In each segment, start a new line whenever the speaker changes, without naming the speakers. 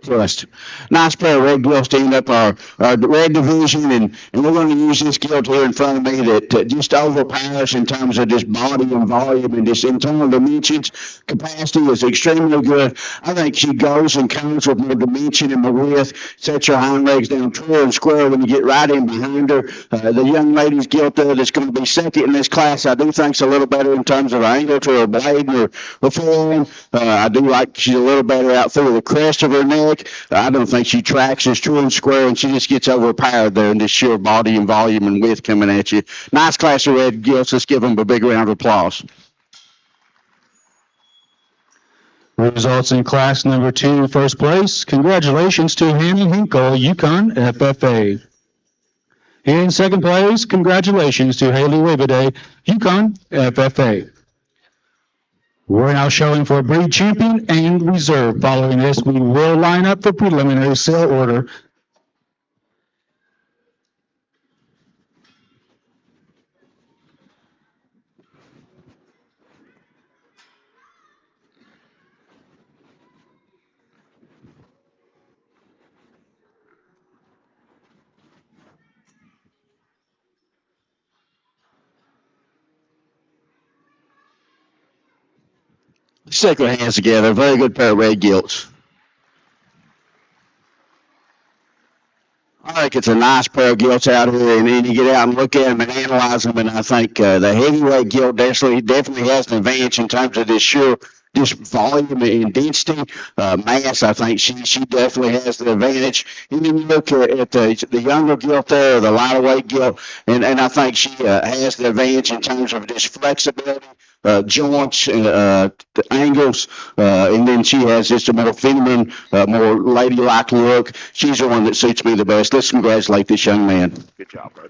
trust. Nice pair of red gilts to end up our red division, and we're going to use this gilt here in front of me that just overpowers in terms of just body and volume and just internal dimensions. Capacity is extremely good. I think she goes and comes with more dimension and more width. Sets her hind legs down true and square when you get right in behind her. The young lady's gilt that's going to be second in this class, I do think's a little better in terms of her angle to her blade and her forearm. I do like she's a little better out through the crest of her neck. I don't think she tracks as true and square, and she just gets overpowered there in this sheer body and volume and width coming at you. Nice class of red gilts. Let's give them a big round of applause.
Results in class number 2, first place. Congratulations to Hannah Hinkle, Yukon FFA. In second place, congratulations to Haley Wabeday, Yukon FFA. We're now showing for breed champion and reserve. Following this, we will line up for preliminary sale order.
Stick our hands together. Very good pair of red gilts. I think it's a nice pair of gilts out here, and then you get out and look at them and analyze them, and I think the heavyweight gilt definitely has an advantage in terms of this sheer just volume and density, mass. I think she definitely has the advantage. And then you look at the younger gilt there, the lighter weight gilt, and I think she has the advantage in terms of just flexibility, joints, the angles, and then she has just a more feminine, more ladylike look. She's the one that suits me the best. Let's congratulate this young man. Good job, bro.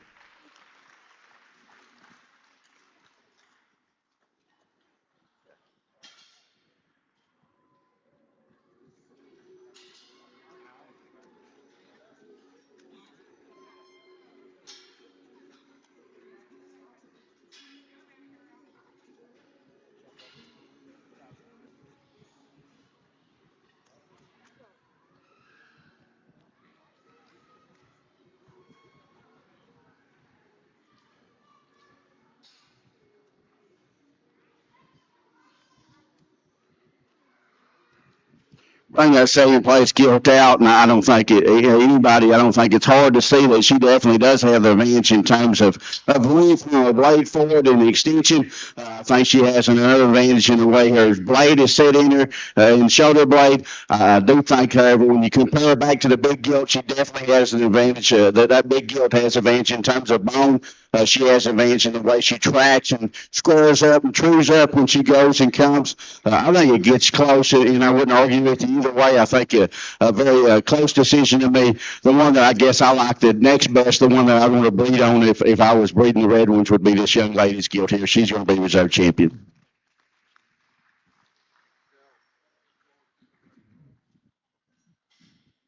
Bring that second place gilt out, and I don't think anybody. I don't think it's hard to see that she definitely does have the advantage in terms of length, blade forward and extension. I think she has another advantage in the way her blade is set in her and shoulder blade. I do think, however, when you compare her back to the big gilt, she definitely has an advantage. That big gilt has advantage in terms of bone. She has an advantage in the way she tracks and squares up and trues up when she goes and comes. I think it gets close, and I wouldn't argue with you either way. I think a very close decision to me. The one that I guess I like the next best, the one that I want to breed on if I was breeding the red ones would be this young lady's gilt here. She's going to be reserve champion.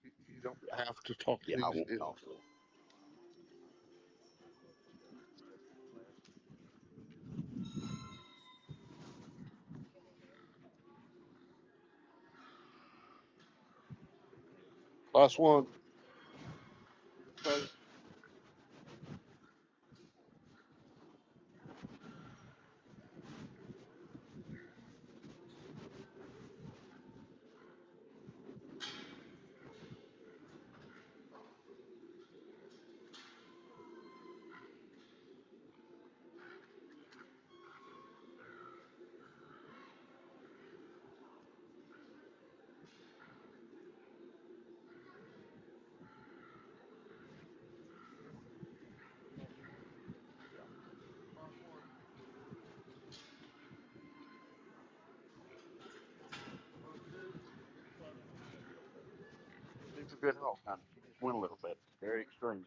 You don't have to talk
Yeah, I
these
won't talk.
Last one.
It's a good help. She just went a little bit. Very extreme.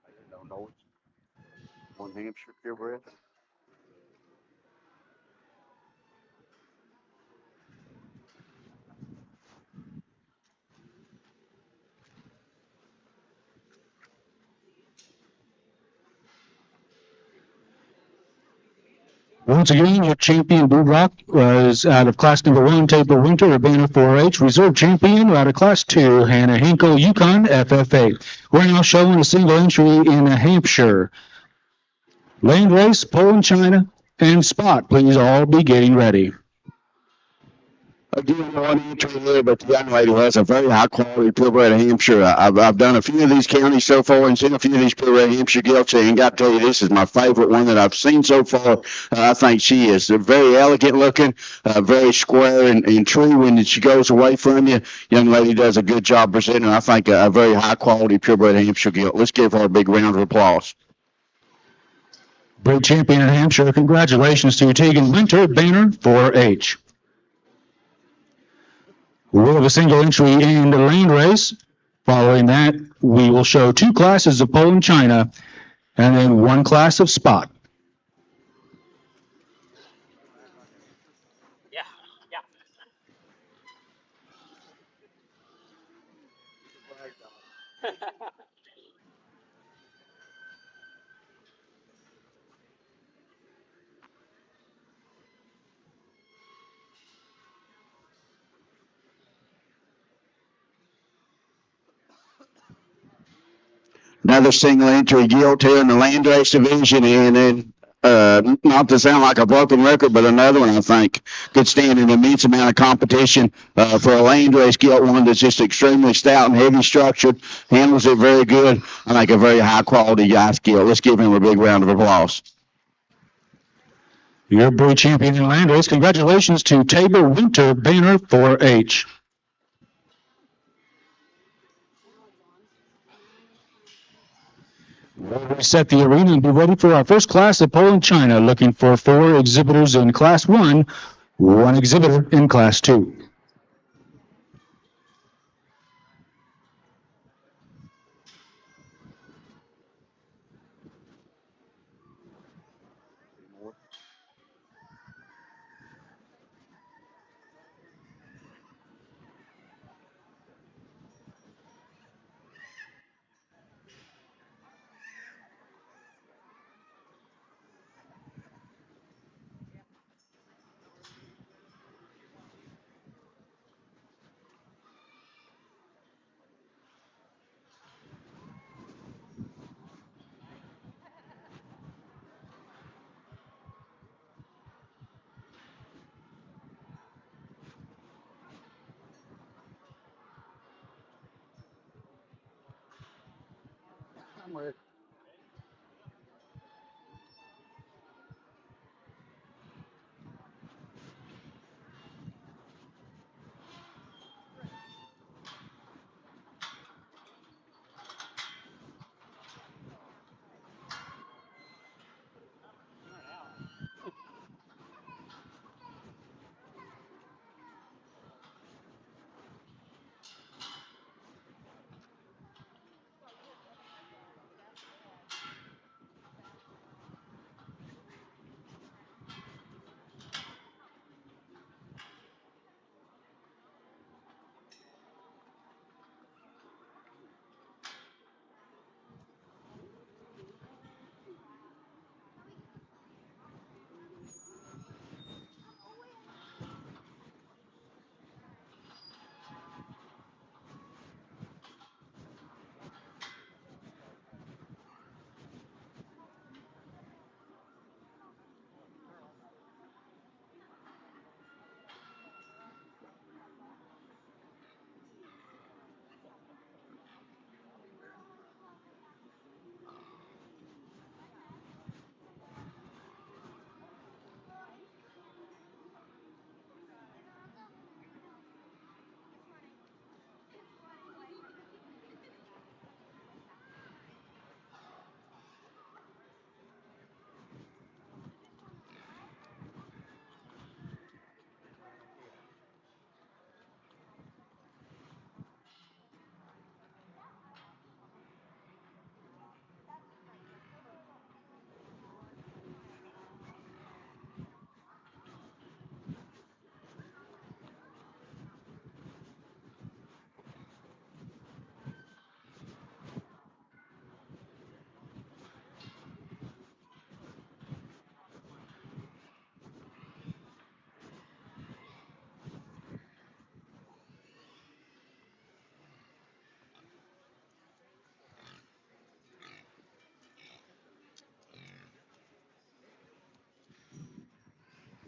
I don't know. It's one Hampshire purebred.
Once again, your champion Blue Rock was out of class number 1, Tabor Winter, Urbana 4-H. Reserve champion out of class 2, Hannah Hinkle, Yukon FFA. We're now showing a single entry in Hampshire. Land race, Poland, China, and spot. Please all be getting ready.
Again, one entry here, but the young lady has a very high quality purebred Hampshire. I've done a few of these counties so far and seen a few of these purebred Hampshire Gilts, and got to tell you, this is my favorite one that I've seen so far. I think she is very elegant looking, very square and true when she goes away from you. Young lady does a good job presenting. I think a very high quality purebred Hampshire Gilt. Let's give her a big round of applause.
Great champion in Hampshire. Congratulations to Tegan Winter, Banner 4-H. We'll have a single entry in the land race. Following that, we will show 2 classes of Poland, China, and then 1 class of spot.
Another single entry Gilt here in the land race division, and then not to sound like a broken record, but another one I think could stand an immense amount of competition for a land race Gilt, one that's just extremely stout and heavy structured, handles it very good. I think a very high quality guy Gilt. Let's give him a big round of applause.
Your breed champion in land race. Congratulations to Tabor Winter, Banner 4-H. We'll reset the arena and be ready for our first class of Poland, China, looking for 4 exhibitors in class 1, 1 exhibitor in class 2.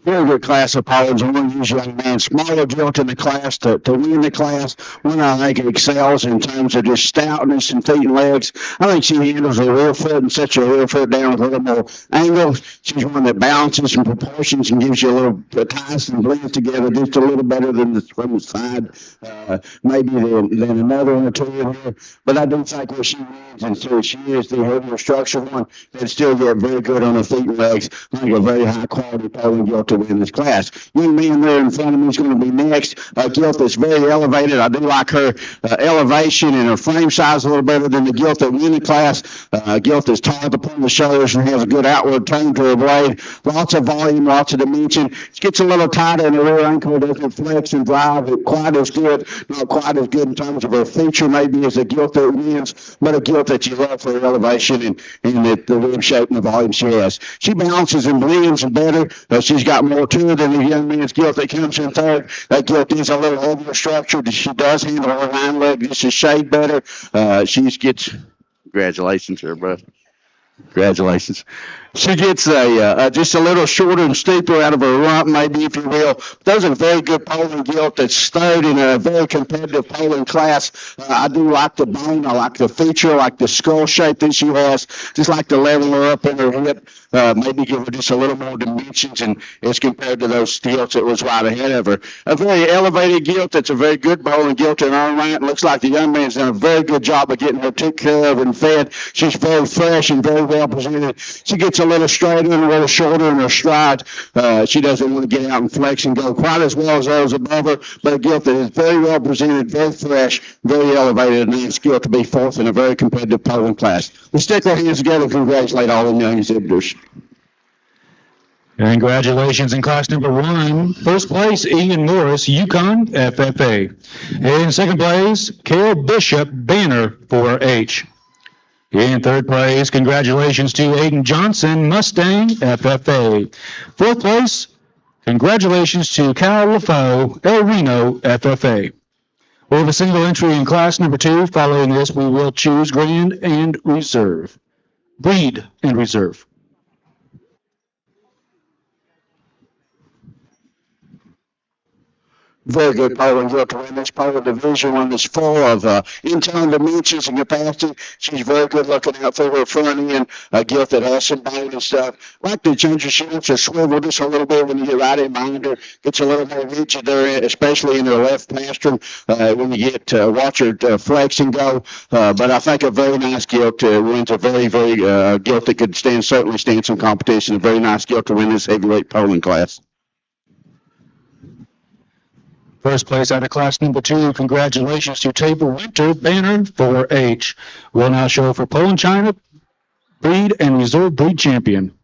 Very good class of Pollins. I want to use young man, smaller Gilt in the class to win the class. One I think excels in terms of just stoutness and feet and legs. I think she handles her rear foot and sets her rear foot down with a little more angle. She's one that balances and proportions and gives you a little ties and blends together just a little better than the from the side, maybe than another one or two in here. But I do think where she wins, and so she is the heavier structured one, that still get very good on her feet and legs. I think a very high quality Poland Gilt to win this class. Young man there in front of me is going to be next. Gilt that's very elevated. I do like her elevation and her frame size a little better than the Gilt that win the class. Gilt is tall upon the shoulders and has a good outward turn to her blade. Lots of volume, lots of dimension. She gets a little tighter in the rear ankle, doesn't flex and drive it quite as good, not quite as good in terms of her feature maybe as a Gilt that wins, but a Gilt that you love for her elevation and the rib shape and the volume she has. She balances and blends better. She's got more to her than the young man's Gilt that comes in third. That Gilt is a little heavier structured. She does handle her hind leg just a shade better. She gets, congratulations here, bro. Congratulations. She gets just a little shorter and steeper out of her rump, maybe, if you will. Those are very good Poland Gilt that's stowed in a very competitive Poland class. I do like the bone. I like the feature. I like the skull shape that she has. Just like to level her up in her hip. Maybe give her just a little more dimensions and as compared to those Gilts that was right ahead of her. A very elevated Gilt that's a very good Poland Gilt in her own right. Looks like the young man's done a very good job of getting her took care of and fed. She's very fresh and very well presented. She gets a little straighter and a little shorter in her stride. She doesn't want to get out and flex and go quite as well as those above her, but a Gilt that is very well presented, very fresh, very elevated, and it's Gilt to be fourth in a very competitive Poland class. Let's stick our hands together and congratulate all the young exhibitors.
Congratulations in class number 1. First place, Ian Morris, Yukon, FFA. In second place, Carol Bishop, Banner, 4H. In third place, congratulations to Aiden Johnson, Mustang, FFA. Fourth place, congratulations to Cal LaFoe, El Reno, FFA. We have a single entry in class number 2. Following this, we will choose Grand and Reserve. Breed and Reserve.
Very good Poland Gilt to win this Poland division, one that's full of internal dimensions and capacity. She's very good looking out for her front end. A Gilt that has some bone and stuff. Like to change her shifts or swivel just a little bit when you get right in behind her. Gets a little more rigid there, especially in her left pastern when you get watch her flex and go. But I think a very nice Gilt wins a very, very Gilt that could certainly stand some competition. A very nice Gilt to win this heavyweight Poland class.
First place out of class number 2, congratulations to Tabor Winter, Banner, 4H. We'll now show for Poland China, Breed and Reserve Breed Champion.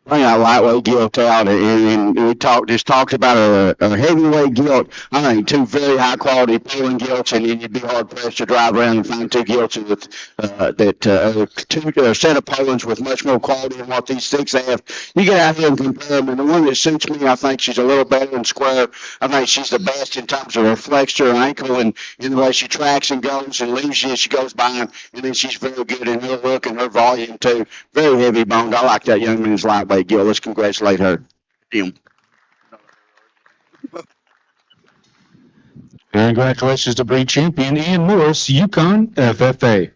Bring out lightweight Gilt out, and we talked about a heavyweight Gilt. I think two very high quality Poland Gilts, and you'd be hard pressed to drive around and find two Gilts with two set of Polands with much more quality than what these 6 have. You get out here and compare them, and the one that suits me, I think she's a little better and square. I think she's the best in terms of her flex to her ankle and in the way she tracks and goes and leaves you as she goes by, and then she's very good in her look and her volume too. Very heavy boned. I like that young man's lightweight Gilt. Let's congratulate her.
Congratulations to Breed Champion Ian Morris, Yukon, FFA.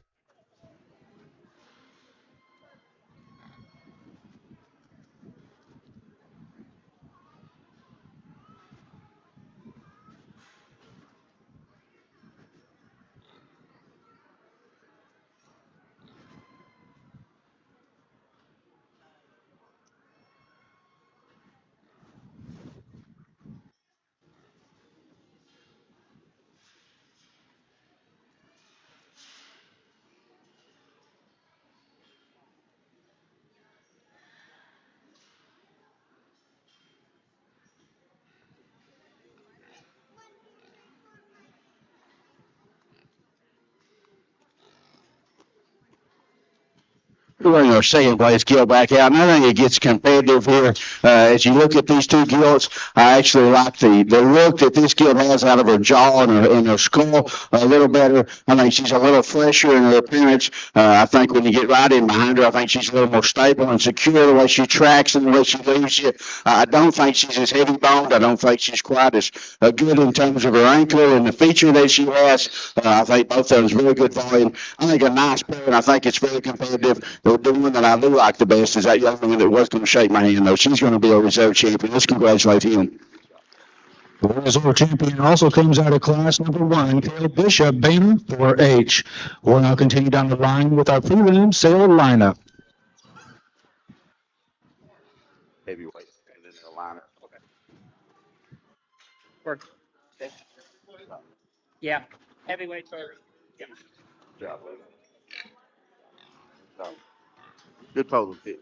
second place Gilt back out. And I think it gets competitive here. As you look at these two Gilts, I actually like the look that this Gilt has out of her jaw and her skull a little better. I think she's a little fresher in her appearance. I think when you get right in behind her, I think she's a little more stable and secure the way she tracks and the way she leaves you. I don't think she's as heavy boned. I don't think she's quite as good in terms of her ankle and the feature that she has. I think both of them is very good volume. I think a nice pair, and I think it's very competitive. The one that I do like the best is that young man that was going to shake my hand, though. She's going to be a reserve champion. Let's congratulate him.
The reserve champion also comes out of class number 1, Caleb Bishop, Banner 4H. We'll now continue down the line with our prelim sale lineup.
Heavyweight, and then the lineup. Okay.
Yeah, heavyweight 30.
Good job, baby. Good polo fit.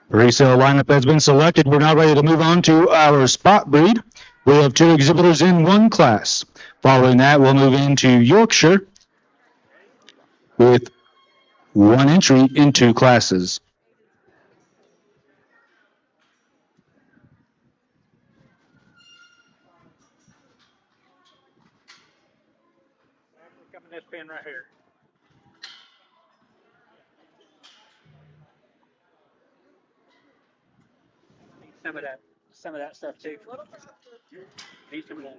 Resale lineup has been selected. We're now ready to move on to our spot breed. We have 2 exhibitors in 1 class. Following that, we'll move into Yorkshire with 1 entry in 2 classes.
Coming this pin right here. Need some of that stuff too. Need some of that.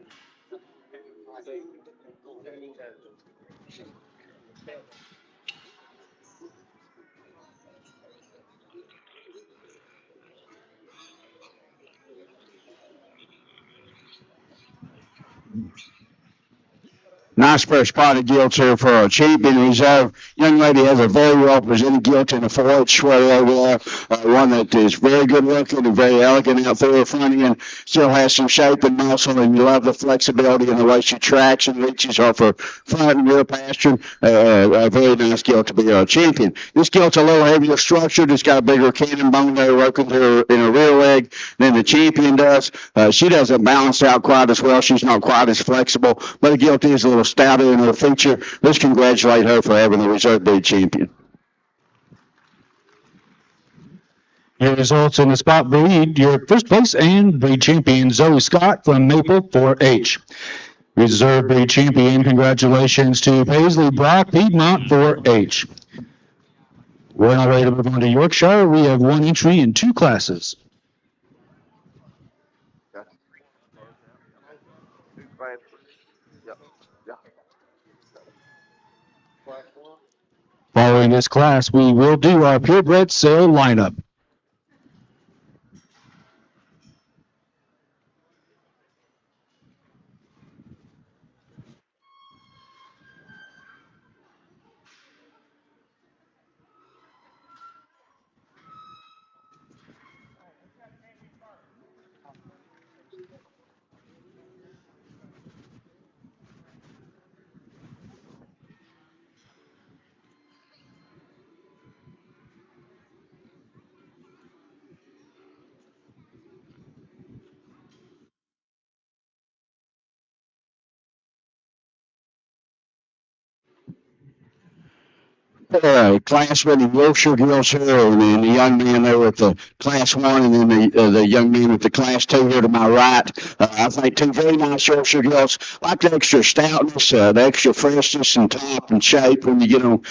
Nice pair of spotted Gilts here for our champion reserve. Young lady has a very well presented Gilt in a 4H sweater over there. One that is very good looking and very elegant out through her front end. Still has some shape and muscle, and you love the flexibility and the way she tracks and reaches off her front and rear pastern. A very nice Gilt to be our champion. This Gilt's a little heavier structured. It's got a bigger cannon bone there working in her rear leg than the champion does. She doesn't balance out quite as well. She's not quite as flexible, but the Gilt is a little stouter in her feature. Let's congratulate her for having the reserve breed champion.
Your results in the spot breed, your first place and breed champion Zoe Scott from Maple 4H. Reserve breed champion, congratulations to Paisley Brock, Piedmont 4H. We're now ready to move on to Yorkshire. We have 1 entry in 2 classes. Following this class, we will do our purebred sale lineup.
Class winning Yorkshire Gilts here, and then the young man there with the class 1, and then the young man with the class 2 here to my right. I think 2 very nice Yorkshire Gilts. Like the extra stoutness, the extra freshness and top and shape when you get on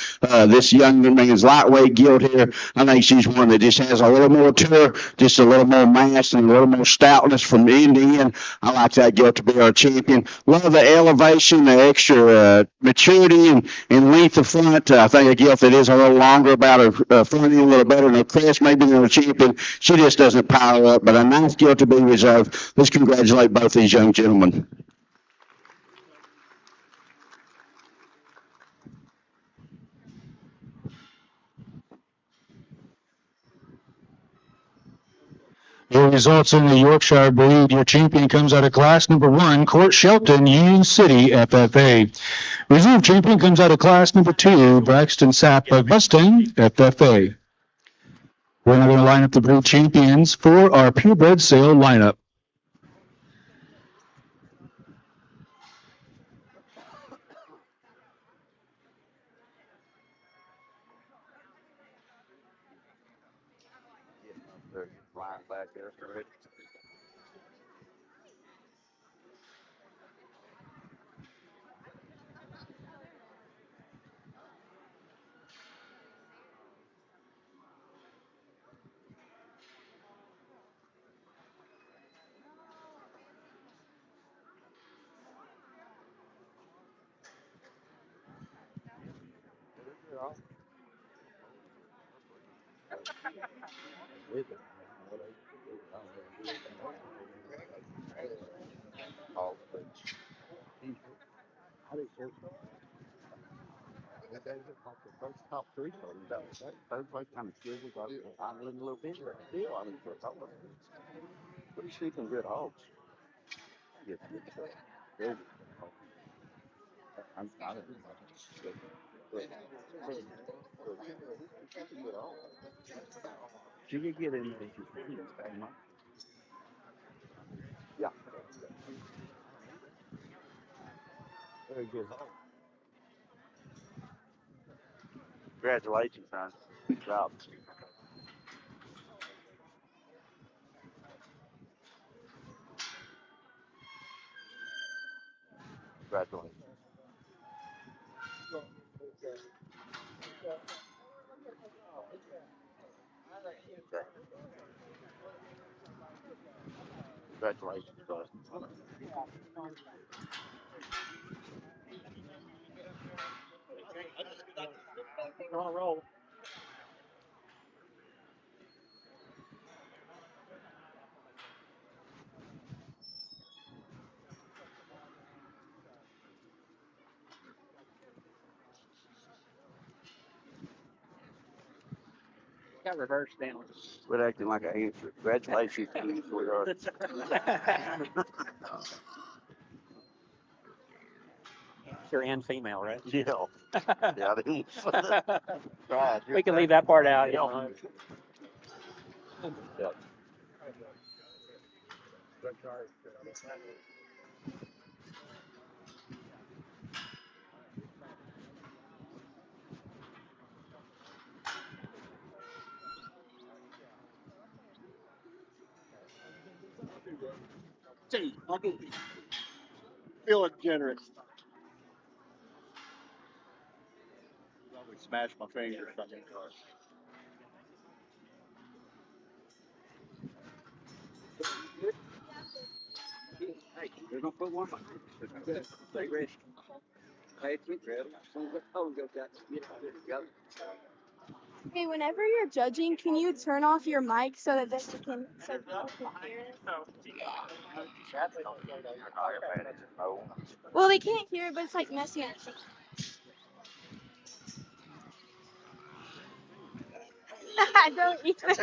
this young man's lightweight Gilt here. I think she's one that just has a little more to her, just a little more mass and a little more stoutness from end to end. I like that Gilt to be our champion. Love the elevation, the extra maturity and length of front. I think a Gilt that is a little longer about her front end, a little better than her crest, maybe than her champion. She just doesn't power up, but a nice Gilt to be reserved. Let's congratulate both these young gentlemen.
Your results in the Yorkshire breed, your champion comes out of class number 1, Court Shelton, Union City, FFA. Reserve champion comes out of class number 2, Braxton Sapp of Mustang, FFA. We're now going to line up the breed champions for our purebred sale lineup.
Line back there for it. Those top three for them, those like kind of scared about idling a little bit. Still, I mean, for a couple of them. But he's shooting good hogs. Yes, very good hogs. I'm not a good hog. She could get in there. Yeah. Very good hog. Congratulations, son. Good job. Congratulations. Congratulations, son.
On a roll. Got reversed down.
Quit acting like I answered. Congratulations, sweetheart.
Answer and female, right?
Yeah. Yeah, I didn't. Right.
We can leave that part out. You know.
Yeah.
Feeling generous. Probably smashed my fingers on the car.
Hey, they're gonna put one behind you. Stay ready. Hey, it's ready.
Hey, whenever you're judging, can you turn off your mic so that this can people can hear it? Well, they can't hear it, but it's like messy. I don't either.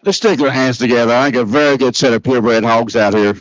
Let's stick our hands together. I think a very good set of purebred hogs out here.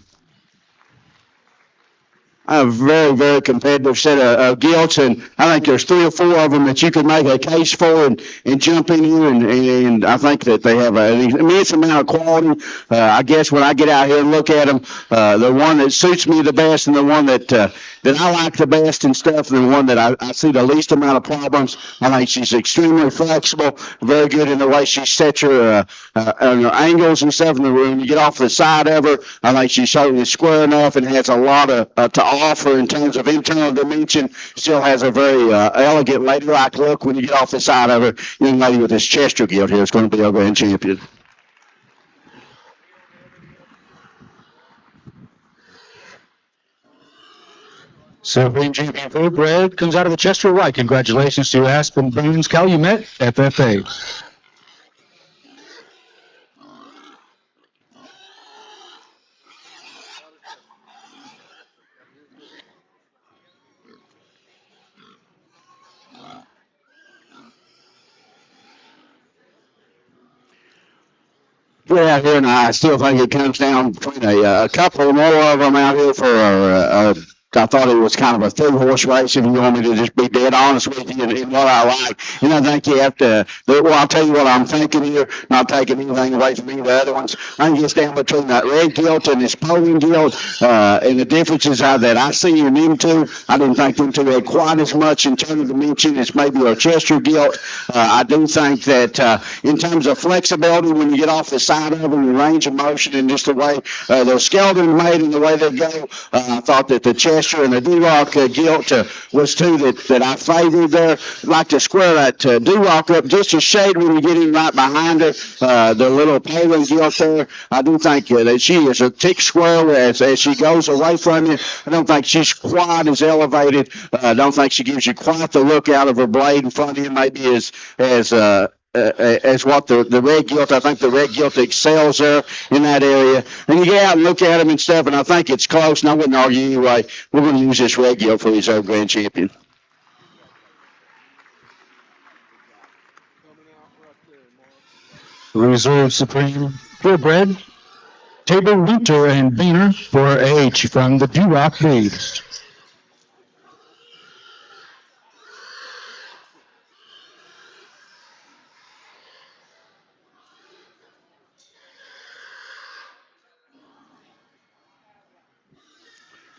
A very, very competitive set of gilts, and I think there's 3 or 4 of them that you could make a case for and jump in here, and I think that they have an immense amount of quality. I guess when I get out here and look at them, the one that suits me the best and the one that I like the best and stuff, and the one that I see the least amount of problems. I think she's extremely flexible, very good in the way she sets her angles and stuff. And when you get off the side of her, I think she's certainly square enough and has a lot to offer in terms of internal dimension. Still has a very elegant ladylike look when you get off the side of her. Young lady with this Chester gilt here is going to be our grand champion.
Supreme Champion Thoroughbred comes out of the Chester White. Congratulations to Aspen Burns Calumet, FFA.
Get out here, and I still think it comes down between a couple more of them out here for I thought it was kind of a 3-horse race, if you want me to just be dead honest with you, and what I like. And I think you have to, well, I'll tell you what I'm thinking here, not taking anything away from any of the other ones. I think it's down between that red gilt and this Poland gilt, and the differences that I see in them two. I didn't think them two had quite as much internal dimension as maybe a Chester gilt. I do think that in terms of flexibility, when you get off the side of them, the range of motion, and just the way they're skeleton made and the way they go, I thought that the Chester and the Duroc gilt was two that I favored there. I'd like to square that Duroc up just a shade when you get in right behind her. The little Poland gilt there, I do think that she is a tick square as she goes away from you. I don't think she's quite as elevated. I don't think she gives you quite the look out of her blade in front of you, maybe as what the red gilt. I think the red gilt excels there in that area. And you get out and look at them and stuff, and I think it's close, and I wouldn't argue anyway. We're going to use this red gilt for his own grand champion.
Reserve Supreme Purebred, Tabor, Winter, and Boehner for H from the Duroc B.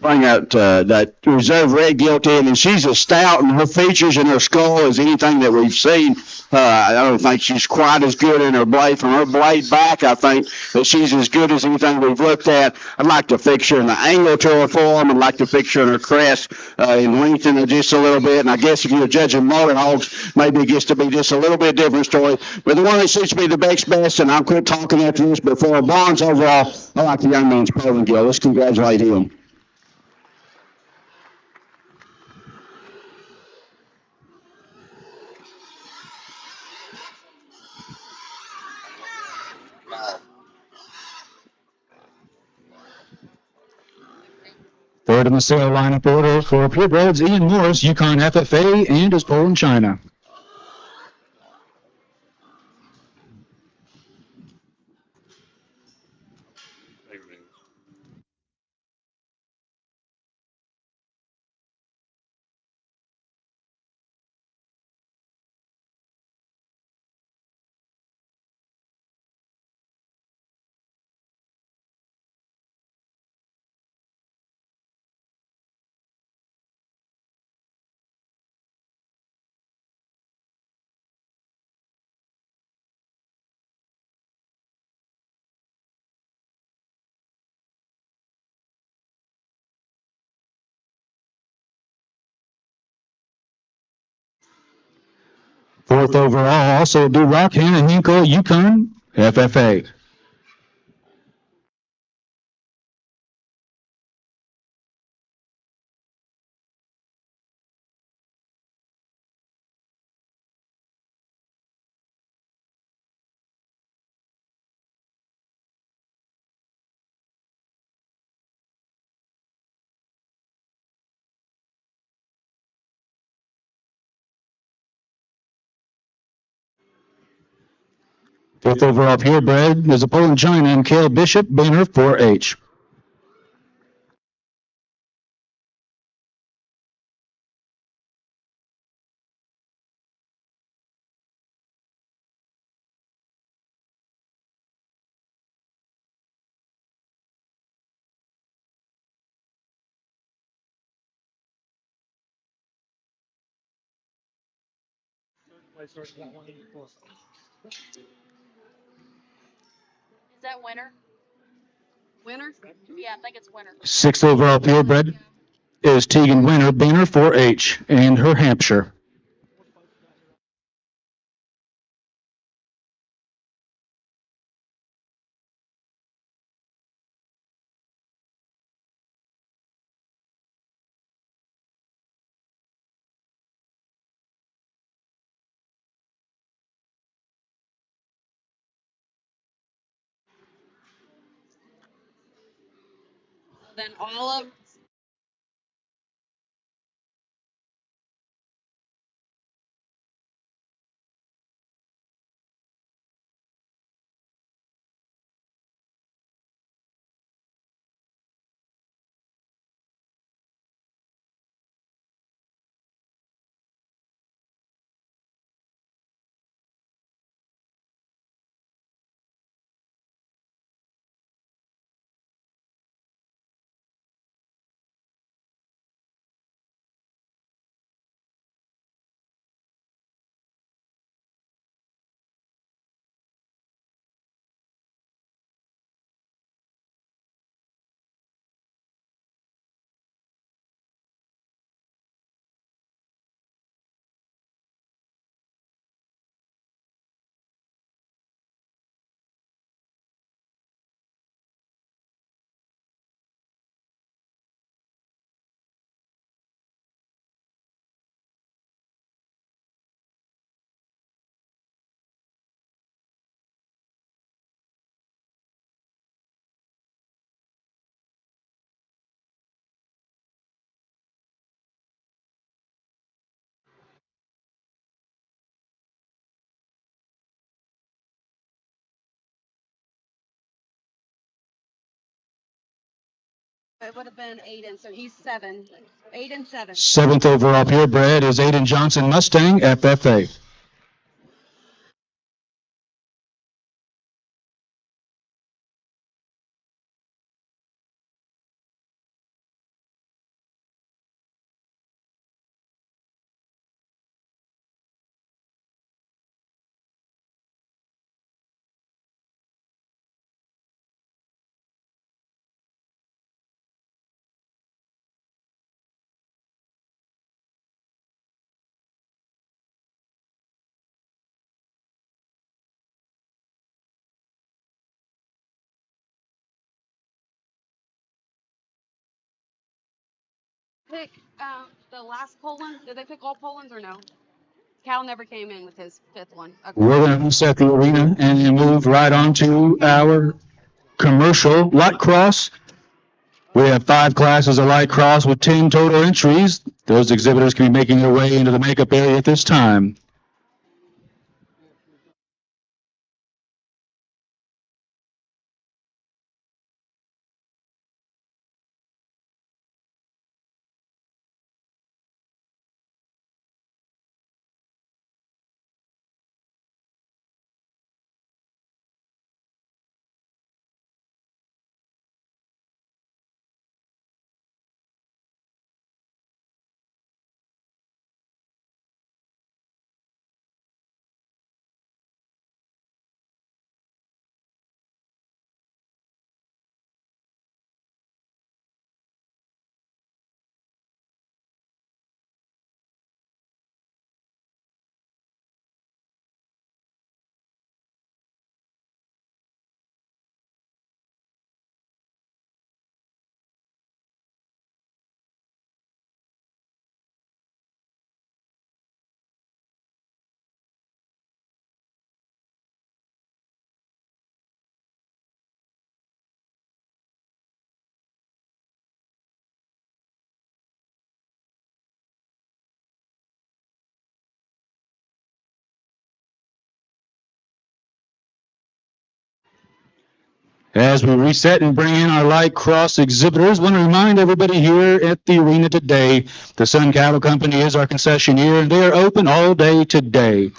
Bring out that reserve red gilt in, and she's as stout in her features and her skull as anything that we've seen. I don't think she's quite as good in her blade. From her blade back, I think that she's as good as anything we've looked at. I'd like to fix her in the angle to her form. I'd like to fix her in her crest and lengthen her just a little bit. And I guess if you're judging motor hogs, maybe it gets to be just a little bit different story. But the one that suits me the best, and I'll quit talking after this, but for a bronze overall, I like the young man's Poland gilt. Let's congratulate him.
Third in the sale lineup order for Purebreds, Ian Morris, Yukon FFA, and his Poland China. Fourth overall, also Duroc, Hannah Hinkle, Yukon FFA. Fifth overall Purebred is a Poland China and Cale Bishop, Boehner 4H.
Is that winner? Winner? Yeah, I think it's winner.
Sixth overall purebred is Tegan Winter, Banner 4-H, and her Hampshire.
Then all of it would have been Aiden, so he's 7. 8 and 7.
Seventh overall purebred is Aiden Johnson, Mustang, FFA.
Pick the last Poland. Did they pick all Polands or no? Cal never came in with his 5th one. Okay.
We're going to reset the arena and move right on to our commercial light cross. We have 5 classes of light cross with 10 total entries. Those exhibitors can be making their way into the makeup area at this time. As we reset and bring in our light cross exhibitors, I want to remind everybody here at the arena today, the Sun Cattle Company is our concessionaire, and they are open all day today.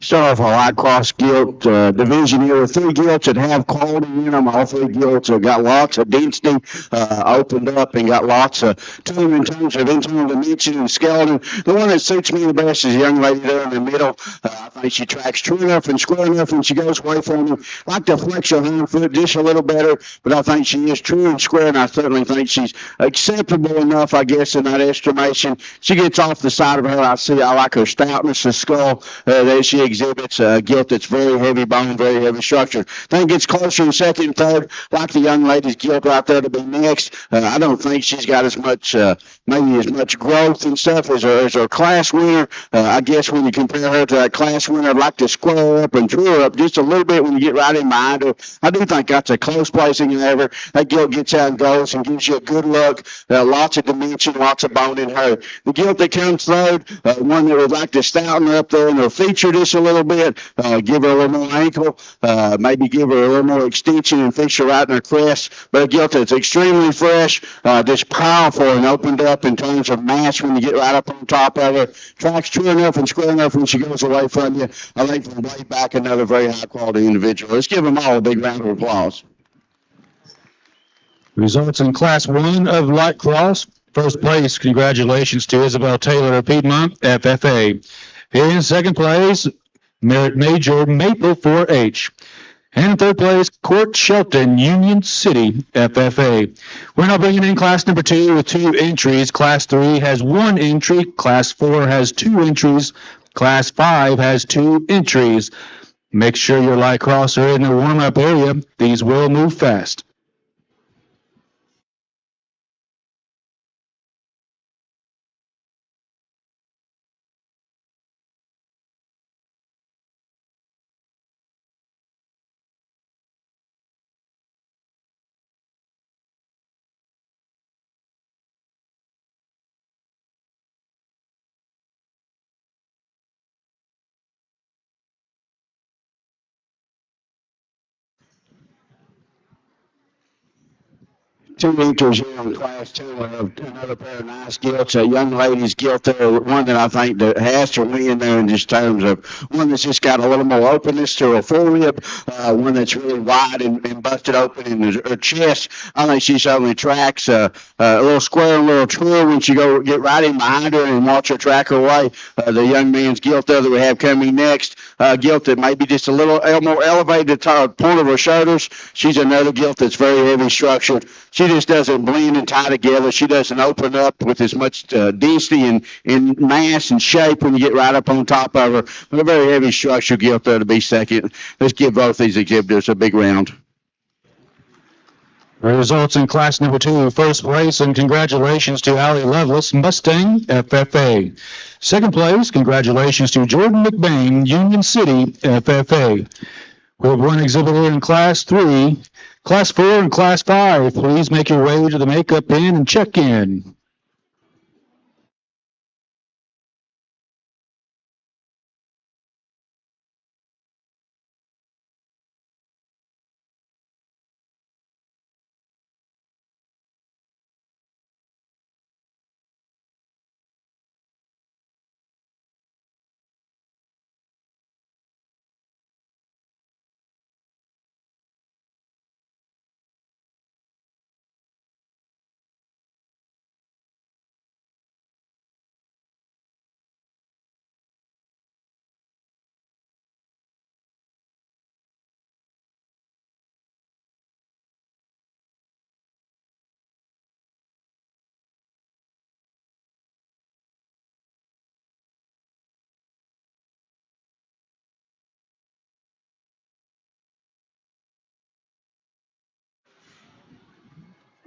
Start off a light cross gilt division here with three gilts that have quality in them. All three gilts have got lots of density, opened up and got lots of to them in terms of internal dimension and skeleton. The one that suits me the best is the young lady there in the middle. I think she tracks true enough and square enough when she goes away from me. Like to flex her hind foot just a little better, but I think she is true and square, and I certainly think she's acceptable enough, I guess, in that estimation. She gets off the side of her. I like her stoutness of skull that she exhibits a gilt that's very heavy bone, very heavy structure. Then gets closer in second and third, like the young lady's gilt right there to be next. I don't think she's got as much, maybe as much growth and stuff as her class winner. I guess when you compare her to that class winner, I'd like to square her up and true her up just a little bit when you get right in behind her. I do think that's a close placing ever. That gilt gets out and goes and gives you a good look. Lots of dimension, lots of bone in her. The gilt that comes third, one that would like to stouten her up there in her feature just a little bit, give her a little more ankle, maybe give her a little more extension and feature right in her crest. But a gilt that's extremely fresh, just powerful and opened up in terms of mass when you get right up on top of her. Tracks true enough and square enough when she goes away from you. I think from blade back, another very high quality individual. Let's give them all a big round of applause.
Results in Class 1 of light cross. First place, congratulations to Isabel Taylor of Piedmont, FFA. In second place, Merit Major Maple 4H. And in third place, Court Shelton, Union City, FFA. We're now bringing in class number 2 with 2 entries. Class 3 has 1 entry. Class 4 has 2 entries. Class 5 has 2 entries. Make sure your light cross are in the warm-up area. These will move fast.
Two entries here in class 2 of another pair of nice gilts. A young lady's gilt there, one that I think that has to win there in just terms of one that's just got a little more openness to her forelip, one that's really wide and busted open in her chest. I think she certainly tracks a little square and a little true when she go get right in behind her and watch her track her way. The young man's gilt there that we have coming next, gilt that may be just a little more elevated at the point of her shoulders. She's another gilt that's very heavy structured. She just doesn't blend and tie together. She doesn't open up with as much density and mass and shape when you get right up on top of her. But a very heavy structure gilt there to be second. Let's give both these exhibitors a big round.
Results in class number 2, first place, and congratulations to Allie Lovelace, Mustang, FFA. Second place, congratulations to Jordan McBain, Union City, FFA. We have one exhibitor in class 3, class 4, and class 5. Please make your way to the makeup bin and check in.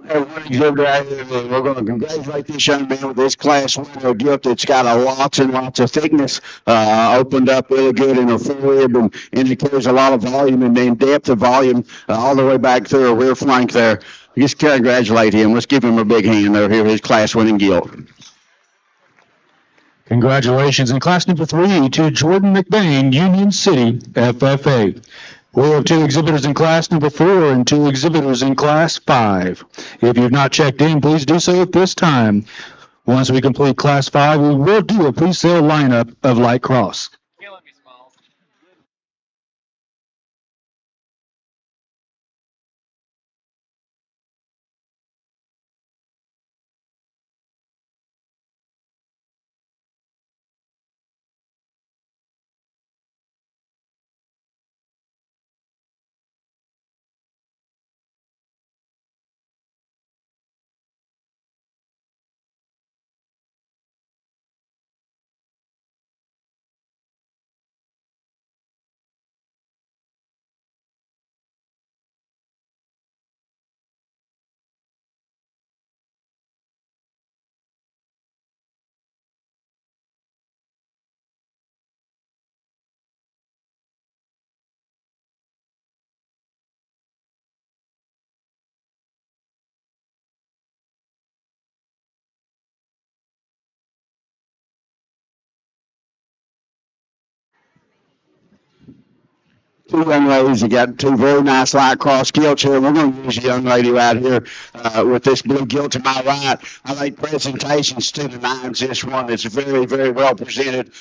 One exhibitor out here, we're going to congratulate this young man with this class winner gift. It's got a lots and lots of thickness, opened up really good in her forelip, and it carries a lot of volume and depth of volume all the way back through her rear flank there. Just congratulate him. Let's give him a big hand there here, his class winning gilt.
Congratulations in class number 3 to Jordan McBain, Union City, FFA. We have 2 exhibitors in class number 4 and 2 exhibitors in class 5. If you've not checked in, please do so at this time. Once we complete Class 5, we will do a pre-sale lineup of light cross.
Killing me, Smalls.
Two young ladies that got two very nice light cross gilts here. We're going to use a young lady right here with this blue gilt to my right. I think presentations to the nines. This one is very, very well presented.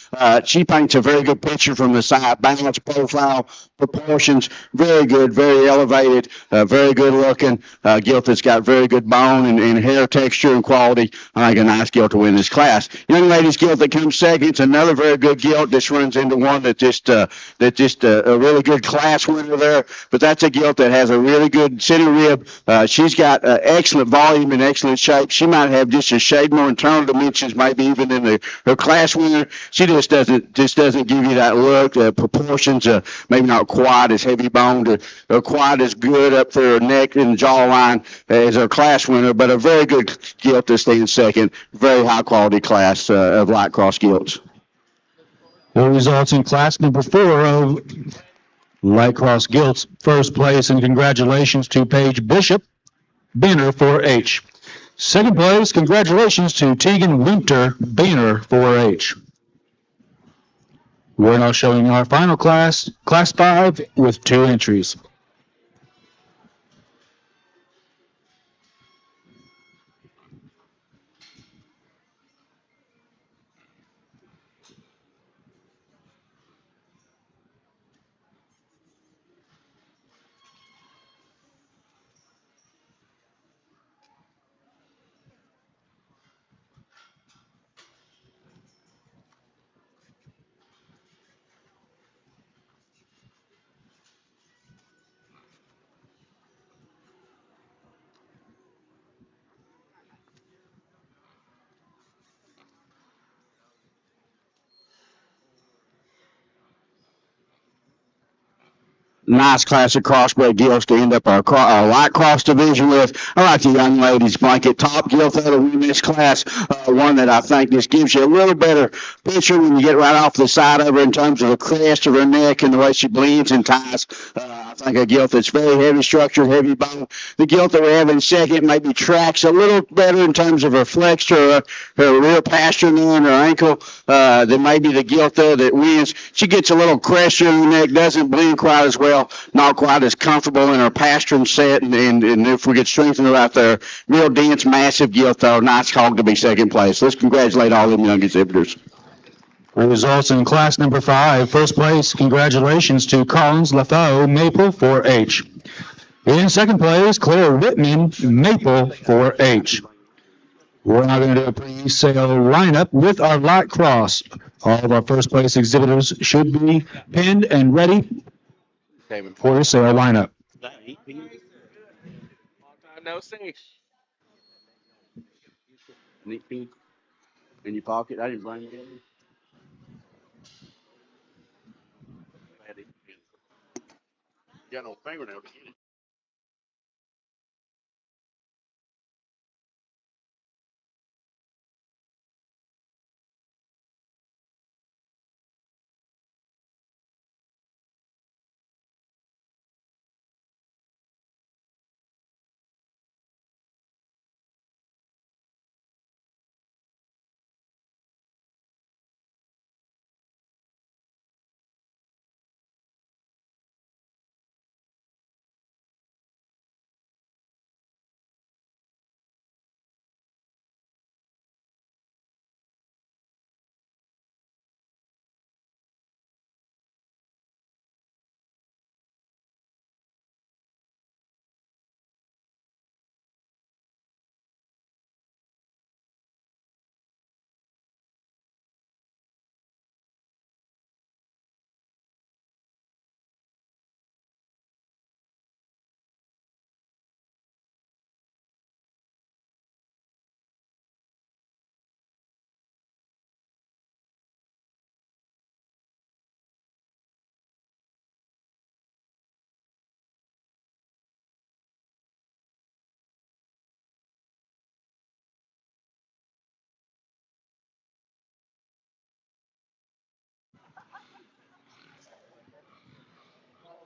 She paints a very good picture from the side. Balance, profile, proportions, very good, very elevated, very good looking. Gilt that's got very good bone and hair texture and quality. I think a nice gilt to win this class. Young ladies gilt that comes second. It's another very good gilt. This runs into one that just a really good class winner there, but that's a gilt that has a really good center rib. She's got excellent volume and excellent shape. She might have just a shade more internal dimensions, maybe even than her class winner. She just doesn't give you that look. Proportions, maybe not quite as heavy boned or quite as good up for her neck and jawline as her class winner, but a very good gilt to stay in second. Very high quality class of light cross gilts.
The results in class number 4 of light cross gilts. First place, and congratulations to Paige Bishop, Banner 4H. Second place, congratulations to Tegan Winter, Banner 4H. We're now showing our final class, Class 5, with 2 entries.
Nice classic crossbred gilts to end up our light cross division with. I like the young ladies blanket top gilt that'll win this class. One that I think just gives you a little better picture when you get right off the side of her in terms of the crest of her neck and the way she bleeds and ties. I think a gilt that's very heavy structured, heavy bone. The gilt that we have in second maybe tracks a little better in terms of her flexure, her rear pastern on her ankle than maybe the gilt there that wins. She gets a little crest in her neck, doesn't bleed quite as well, not quite as comfortable in her pastern set, and if we get strengthened right there, real dense, massive gilt though, nice hog to be second place. Let's congratulate all them young exhibitors.
The results in class number 5. First place, congratulations to Collins Lafaux, Maple 4H. In second place, Claire Whitman, Maple 4H. We're now going to do a pre-sale lineup with our light cross. All of our first place exhibitors should be pinned and ready for the sale lineup.
Long time no see.
In your pocket, I didn't bring it in. Got no fingernail to get it.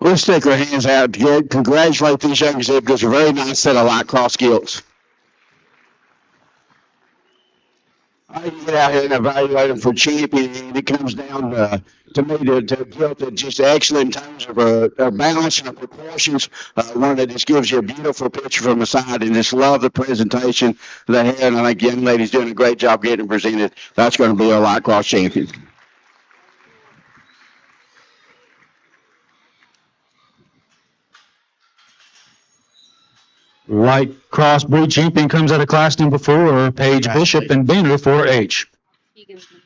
Let's stick our hands out to congratulate these young exhibitors. A very nice set of light cross gilts. I can get out here and evaluate them for champion, and it comes down to me to Gilt that just excellent in terms of balance and proportions. One that just gives you a beautiful picture from the side, and just love the presentation they had. And I think young lady's doing a great job getting presented. That's going to be a light cross champion.
Light cross breed champion comes out of class number 4, Paige Bishop and Banner 4H.
Keegan's number 1.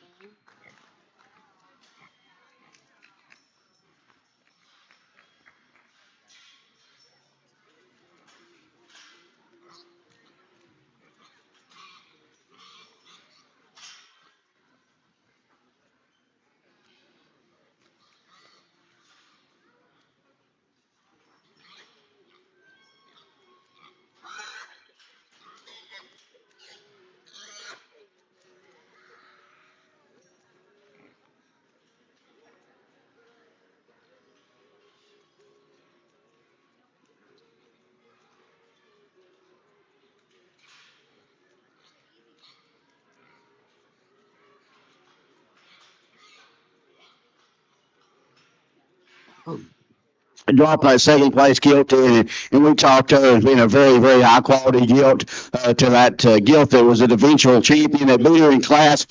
Dropped that second place gilt in, and we talked to her as being a very, very high quality gilt to that gilt that was an eventual champion that beat her in class.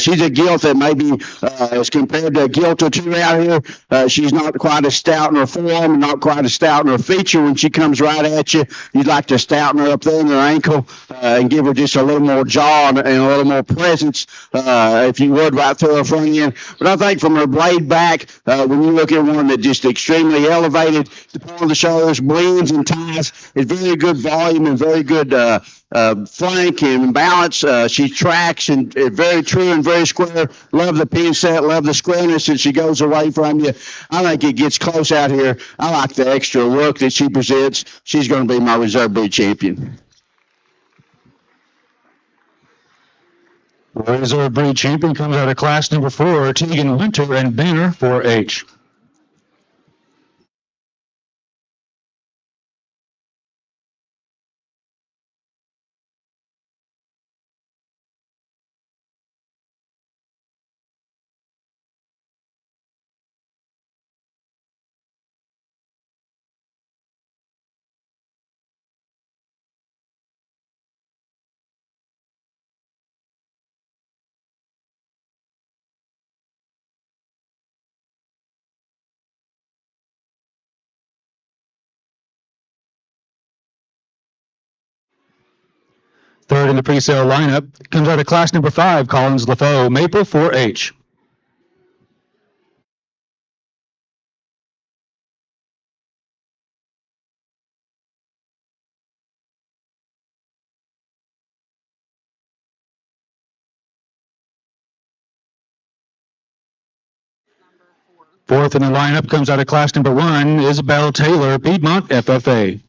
She's a gilt that maybe as compared to a gilt or two out here, she's not quite as stout in her form, not quite as stout in her feature. When she comes right at you, you'd like to stouten her up there in her ankle and give her just a little more jaw and a little more presence, if you would, right through her front end. But I think from her blade back, when you look at one that just extremely elevated upon the shoulders, blends and ties, it's very good volume and very good flank and balance. She tracks and very true and very square. Love the pin set, love the squareness as she goes away from you. I think it gets close out here. I like the extra look that she presents. She's going to be my reserve breed champion.
Reserve breed champion comes out of class number 4, Tegan Winter and Banner 4H. Third in the pre-sale lineup comes out of class number 5, Collins LaFoe, Maple 4H. Fourth in the lineup comes out of class number 1, Isabel Taylor, Piedmont FFA.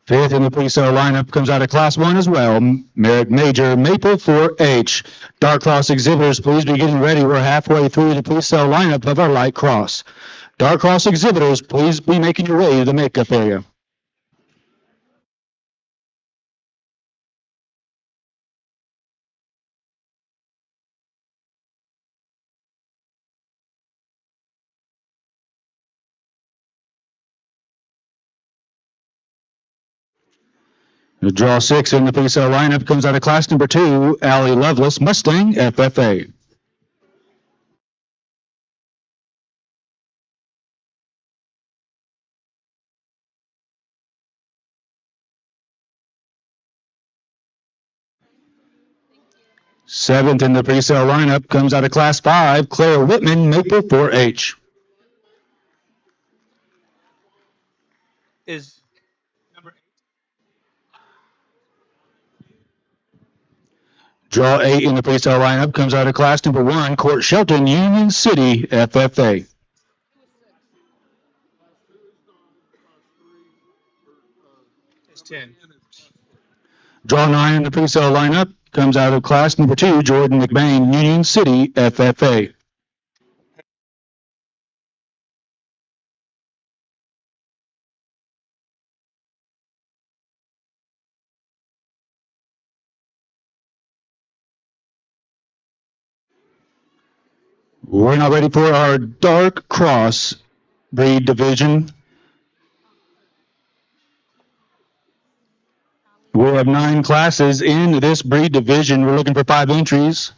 Fifth in the pre-sale lineup comes out of class 1 as well, Merritt Major, Maple 4H. Dark Cross exhibitors, please be getting ready. We're halfway through the pre-sale lineup of our light cross. Dark Cross exhibitors, please be making your way to the makeup area. The draw 6 in the pre-sale lineup comes out of class number 2, Allie Lovelace, Mustang FFA. Seventh in the pre-sale lineup comes out of class 5, Claire Whitman, Maple 4H.
Is number 8.
Draw 8 in the pre-sale lineup comes out of class number 1, Court Shelton, Union City FFA. Draw 9 in the pre-sale lineup comes out of class number 2, Jordan McBain, Union City, FFA. We're now ready for our dark cross breed division. We have 9 classes in this breed division. We're looking for 5 entries.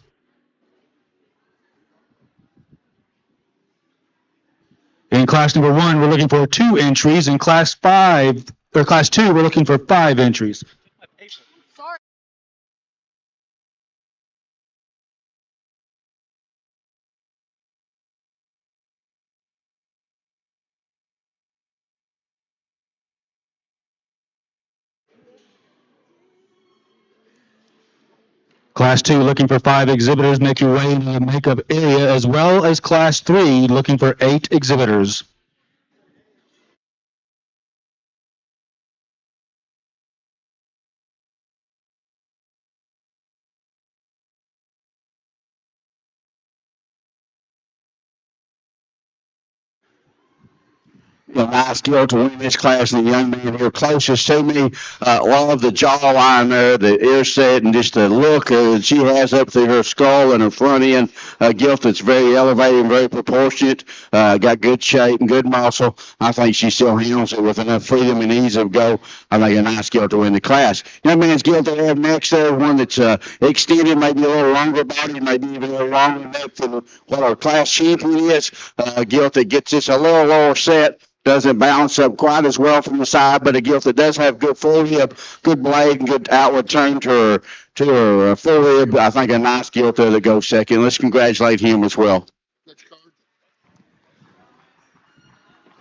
In class number 1, we're looking for 2 entries. In class 2, we're looking for 5 entries.
Sorry.
Class 2 looking for 5 exhibitors. Make your way into the makeup area, as well as class 3 looking for 8 exhibitors.
Nice skill to win this class. And the young man here closest to me, love the jawline there, the ear set, and just the look she has up through her skull and her front end. Gilt that's very elevated and very proportionate. Got good shape and good muscle. I think she still handles it with enough freedom and ease of go. I think a nice skill to win the class. Young man's Gilt they have next there, one that's extended, maybe a little longer bodied, maybe even a little longer neck than what our class champion is. Gilt that gets this a little lower set. Doesn't bounce up quite as well from the side, but a Gilt that does have good full hip, good blade, and good outward turn to her full rib. I think a nice Gilt there that goes second. Let's congratulate him as well.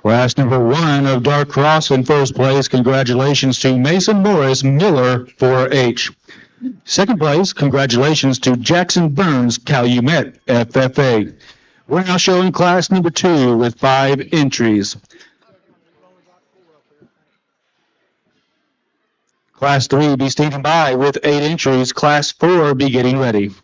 Class number 1 of Dark Cross in first place. Congratulations to Mason Morris Miller 4H. Second place, congratulations to Jackson Burns Calumet FFA. We're now showing class number 2 with 5 entries. Class 3 be standing by with 8 entries. Class 4 be getting ready.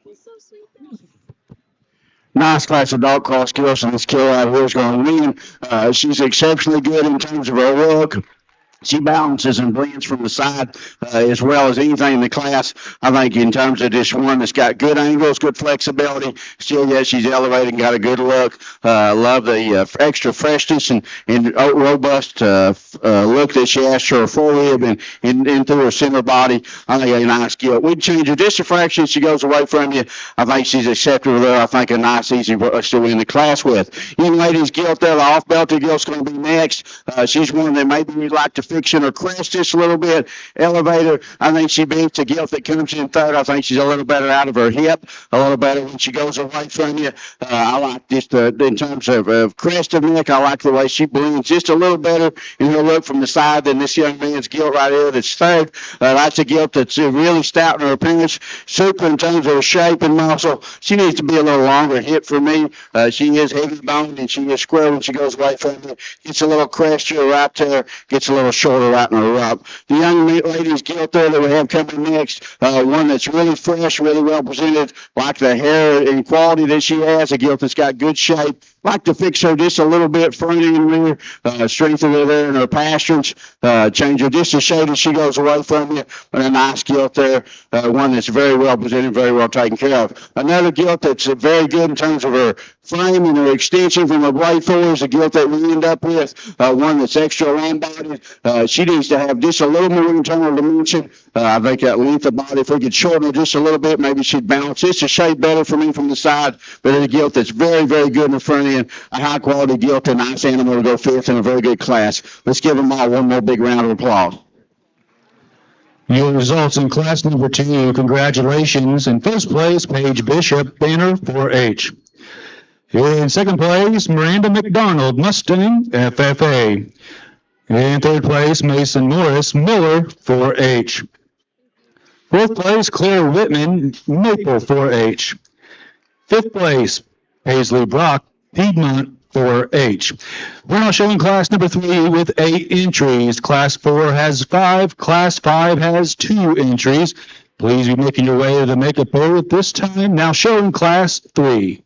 He's so sweet.
Nice class of dog cross skills, and this kid right here is going to win. She's exceptionally good in terms of her look. She balances and blends from the side as well as anything in the class. I think in terms of this one that's got good angles, good flexibility. Still, yes, she's elevated and got a good look. Love the extra freshness and robust look that she has to her forehead and through her center body. I think a nice Gilt. We'd change her just a fraction. She goes away from you. I think she's acceptable there. I think a nice, easy brush to win the class with. Young ladies, Gilt there. The off-belted Gilt's going to be next. She's one that maybe we'd like to fiction her crest just a little bit, elevate her. I think she beats a Gilt that comes in third. I think she's a little better out of her hip, a little better when she goes away from you. I like just in terms of crest of neck, I like the way she blends just a little better in her look from the side than this young man's Gilt right here that's third. That's a Gilt that's really stout in her appearance, super in terms of her shape and muscle. She needs to be a little longer hip for me. She is heavy boned and she is square when she goes away from you. Gets a little crest to her right there, gets a little shorter right in her rump. The young ladies Gilt there that we have coming next, one that's really fresh, really well presented, like the hair and quality that she has, a Gilt that's got good shape. Like to fix her just a little bit front and rear, strengthen her there in her pasterns, change her just a shade as she goes away from you. But a nice Gilt there, one that's very well presented, very well taken care of. Another Gilt that's very good in terms of her frame and her extension from her blade forward is a Gilt that we end up with, one that's extra long-bodied. She needs to have just a little more internal dimension. I think that length of body, if we could shorten her just a little bit, maybe she'd balance just a shade better for me from the side. But it's a Gilt that's very, very good in the front end, a high-quality Gilt, a nice animal to go fifth in a very good class. Let's give them all one more big round of applause.
Your results in class number 2. Congratulations. In first place, Paige Bishop, Banner 4H. In second place, Miranda McDonald, Mustang, FFA. In third place, Mason Morris, Miller 4H. Fourth place, Claire Whitman, Maple 4H. Fifth place, Paisley Brock, Piedmont 4H. We're now showing class number 3 with 8 entries. Class 4 has 5. Class 5 has 2 entries. Please be making your way to the makeup area at this time. Now showing class 3.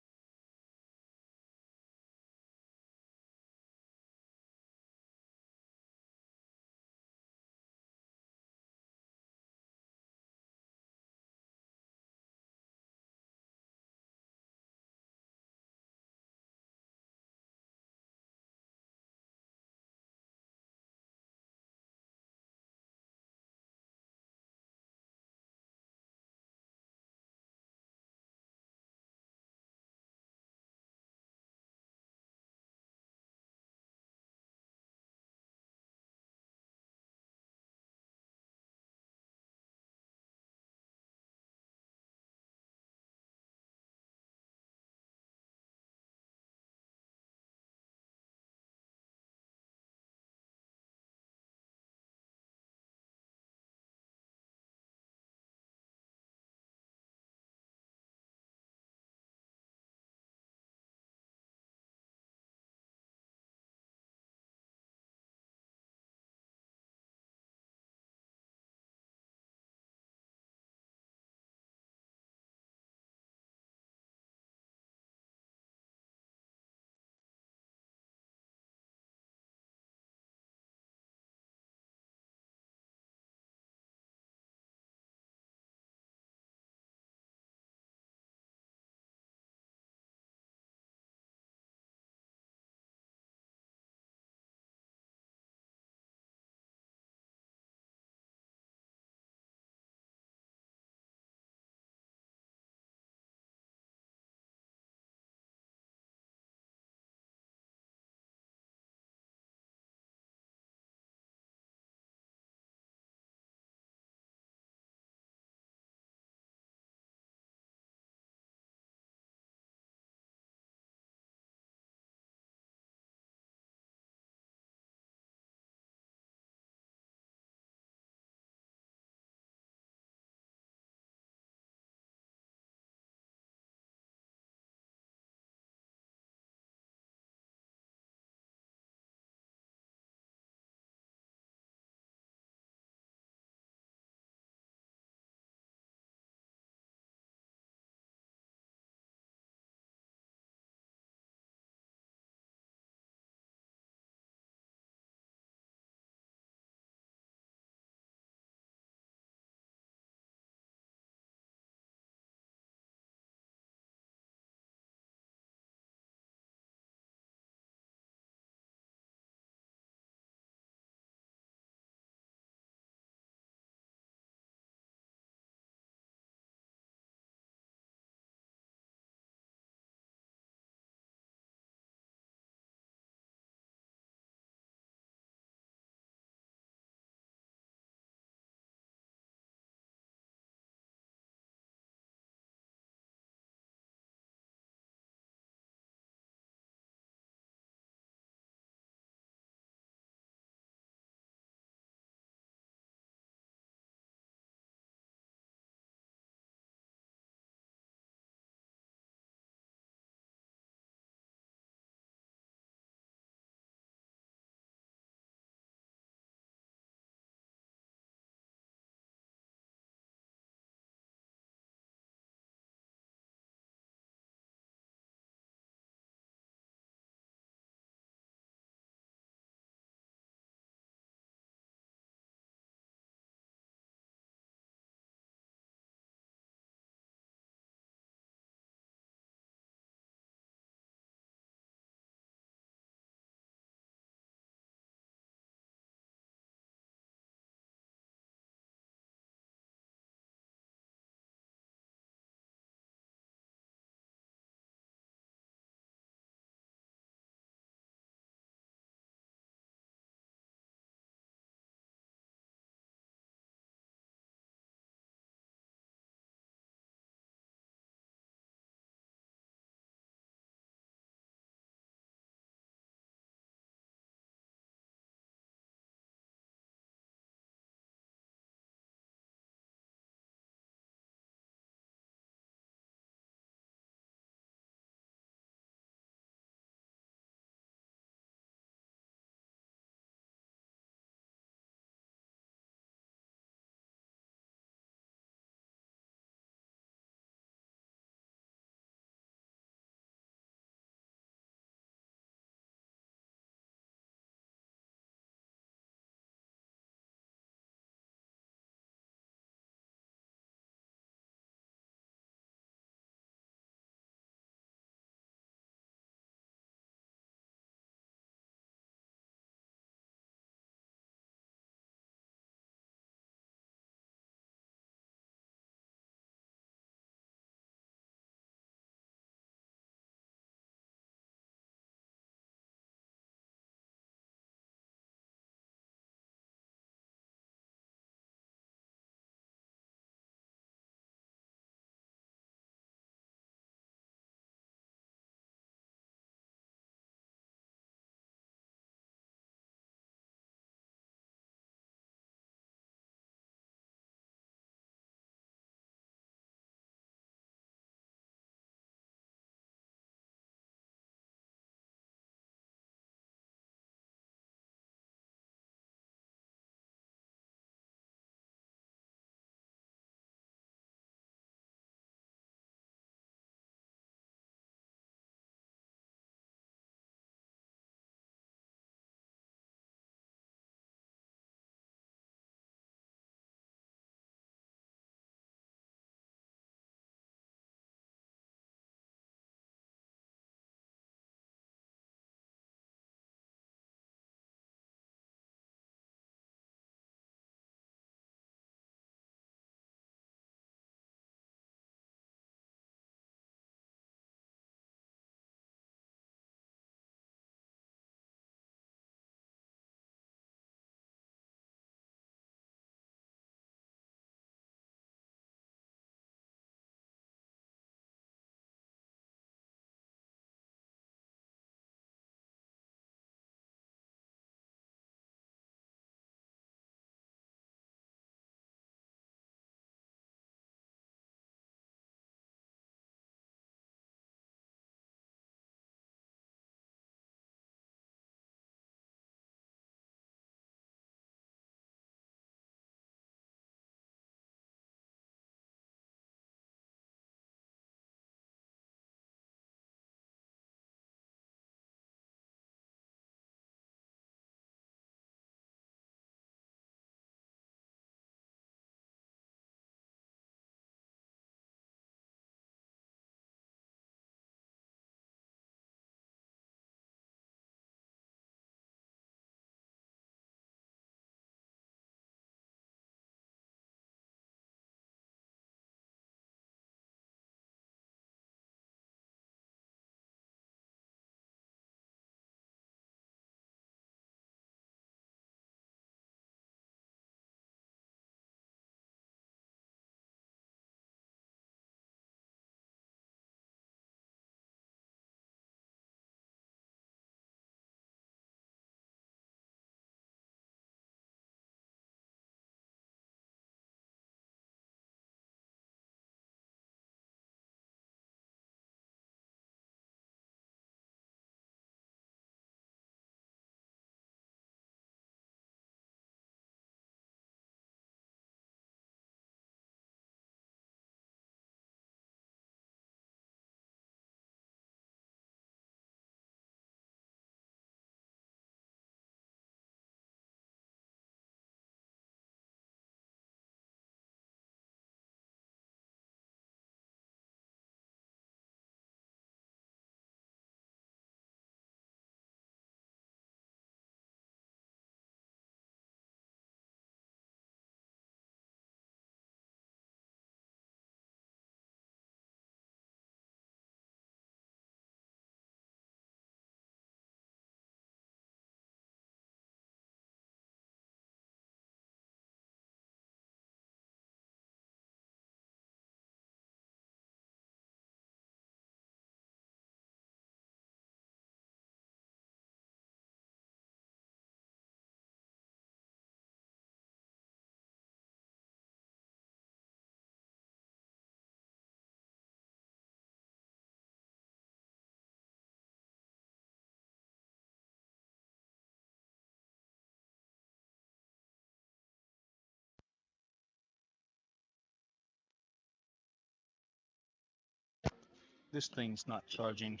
This thing's not charging.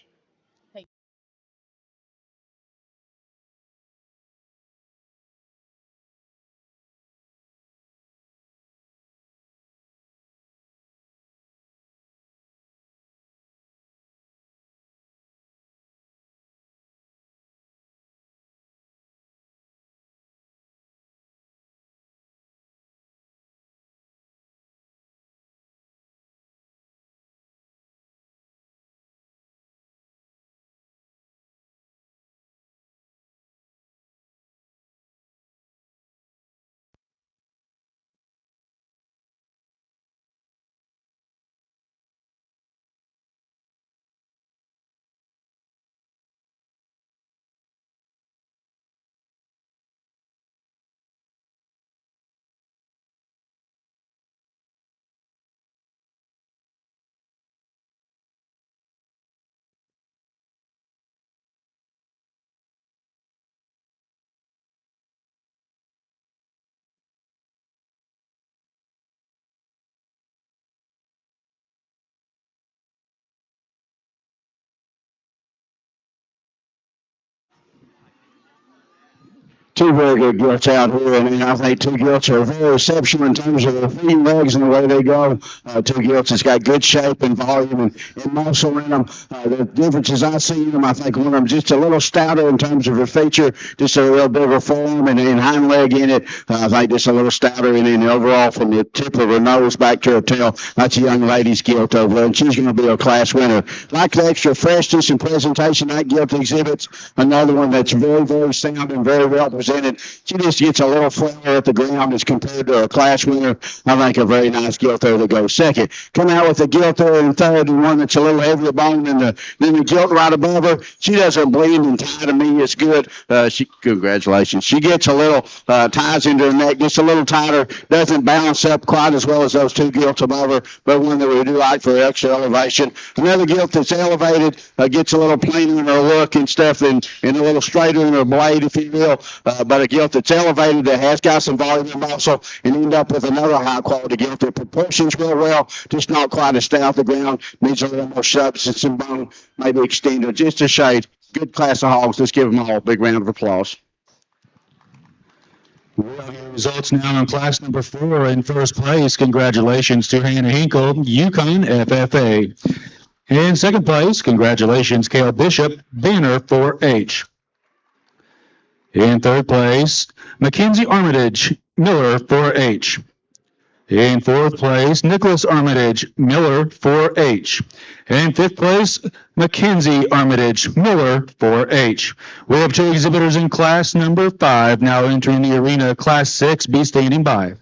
Two very good gilts out here, and I think two gilts are very exceptional in terms of their feeding legs and the way they go. Two gilts has got good shape and volume and muscle in them. The differences I see in them, I think one of them just a little stouter in terms of her feature, just a little bigger form and hind leg in it. I think just a little stouter and then overall from the tip of her nose back to her tail. That's a young lady's gilt over there, and she's going to be a class winner. Like the extra freshness and presentation that gilt exhibits, another one that's very, very sound and very well presented. She just gets a little flare at the ground as compared to a class winner. I think a very nice gilt there to go second. Come out with a gilt there in third, and one that's a little heavier bone than the gilt right above her. She does her bleed and tie to me. It's good. Congratulations. She gets a little ties into her neck, just a little tighter. Doesn't balance up quite as well as those two gilts above her, but one that we do like for extra elevation. Another gilt that's elevated gets a little plainer in her look and stuff, and a little straighter in her blade, if you will. But a gilt that's elevated that has got some volume and muscle, and end up with another high quality gilt that proportions real well, just not quite as stout. The ground needs a little more substance and bone, maybe extended just a shade. Good class of hogs. Let's give them all a big round of applause.
Well, your results now in class number 4 in first place. Congratulations to Hannah Hinkle, Yukon FFA. In second place, congratulations, Cale Bishop, Banner 4H. In third place, Mackenzie Armitage, Miller 4H. In fourth place, Nicholas Armitage, Miller 4H. In fifth place, Mackenzie Armitage, Miller 4H. We have two exhibitors in class number 5 now entering the arena. Class 6, be standing by.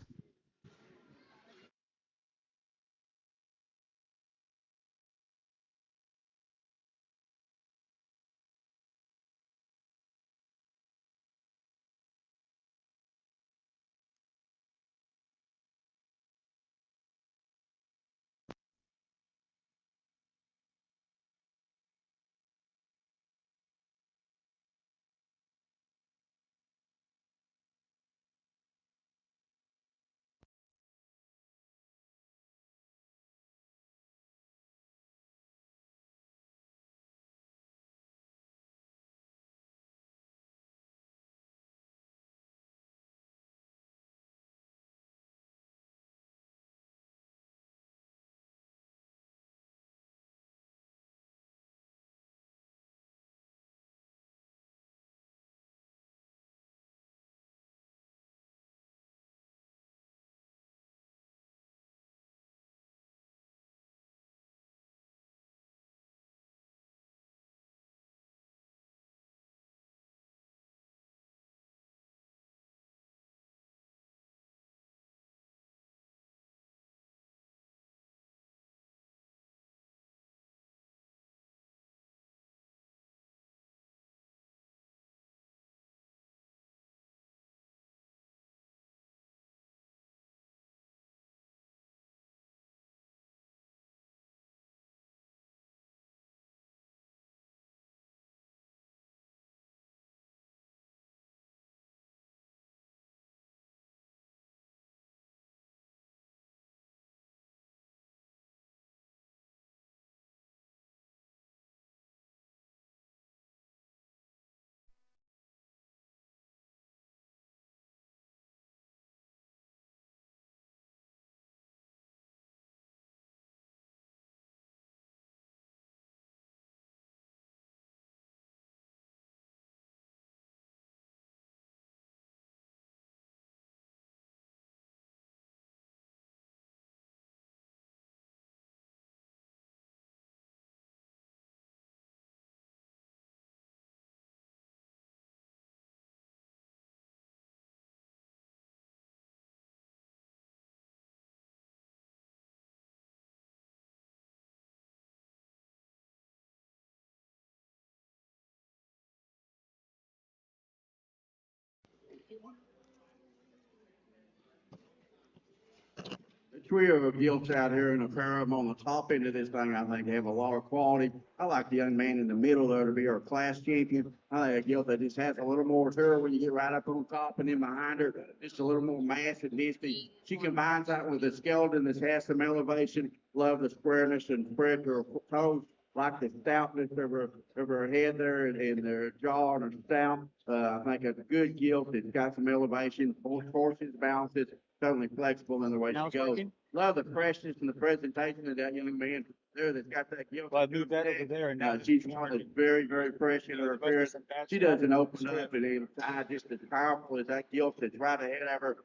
The trio of gilts out here and a pair of them on the top end of this thing, I think they have a lot of quality. I like the young man in the middle there to be our class champion. I think a gilt that just has a little more to her when you get right up on top and then behind her, just a little more mass and density. She combines that with a skeleton that has some elevation. Love the squareness and spread to her toes. Like the stoutness of her head there and their jaw and her snout. I think it's a good gilt. It's got some elevation, forces, balances, totally flexible in the way
Now
she
it's
goes.
working?
Love the freshness and the presentation of that young man there that's got that gilt.
Well, I moved that over there and now
She's one that's very, very fresh in her appearance. She doesn't open up and inside just as powerful as that gilt that's right ahead of her.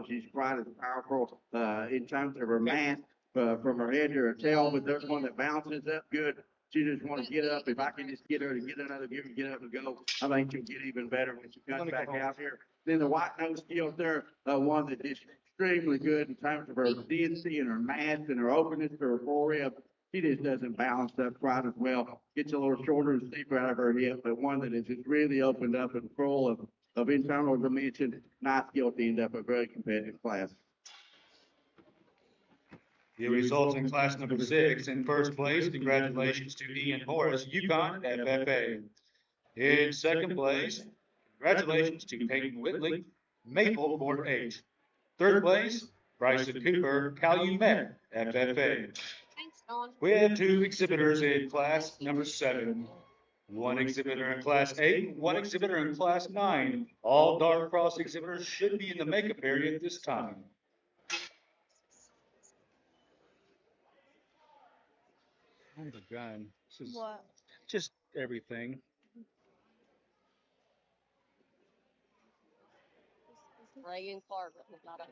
She's quite as powerful in terms of her mass from her head to her tail, but there's one that bounces up good. She just want to get up. If I can just get her to get another give and get up and go, I think she'll get even better when she comes back out here. Then the white nose gilt there, one that is extremely good in terms of her density and her mass and her openness to her forerib. She just doesn't balance up quite as well. Gets a little shorter and steeper out of her hip, but one that is just really opened up and full of internal dimension. Nice gilt to end up a very competitive class.
The results in class number 6 in first place, congratulations to Ian Morris, Yukon FFA. In second place, congratulations to Peyton Whitley, Maple 4H. Third place, Bryson Cooper, Calumet FFA.
Thanks, Dawn.
We have 2 exhibitors in class number 7. 1 exhibitor in class 8, 1 exhibitor in class 9. All dark cross exhibitors should be in the makeup area at this time. Oh my God, this is
What?
just everything.
Reagan Clark, not us.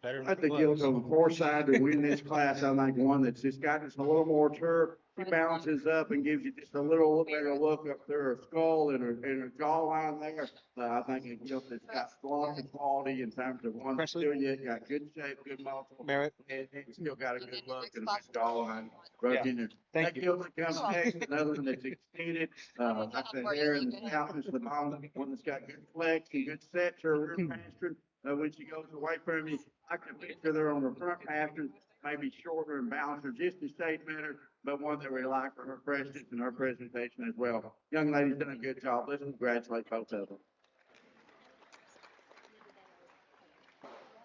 Better
I think Gilt's on the poor side to win this class. I think one that's just got just a little more to her. She balances up and gives you just a little better look up through her skull and her jawline there. I think a Gilt that's got lots of quality in terms of one that's still yet got good shape, good muscle,
Merit.
and still got a good look and a good jawline. Right
Yeah.
in there.
Thank
That Gilt that comes next, another one that's extended, like the hair and the stoutness of the bone, one that's got good flex and good set to her rear pastern. When she goes away from you, I can picture there on the front pastures, maybe shorter and balanced, or just a shade better, but one that we like for her freshness and her presentation as well. Young lady's done a good job. Let's congratulate both of them.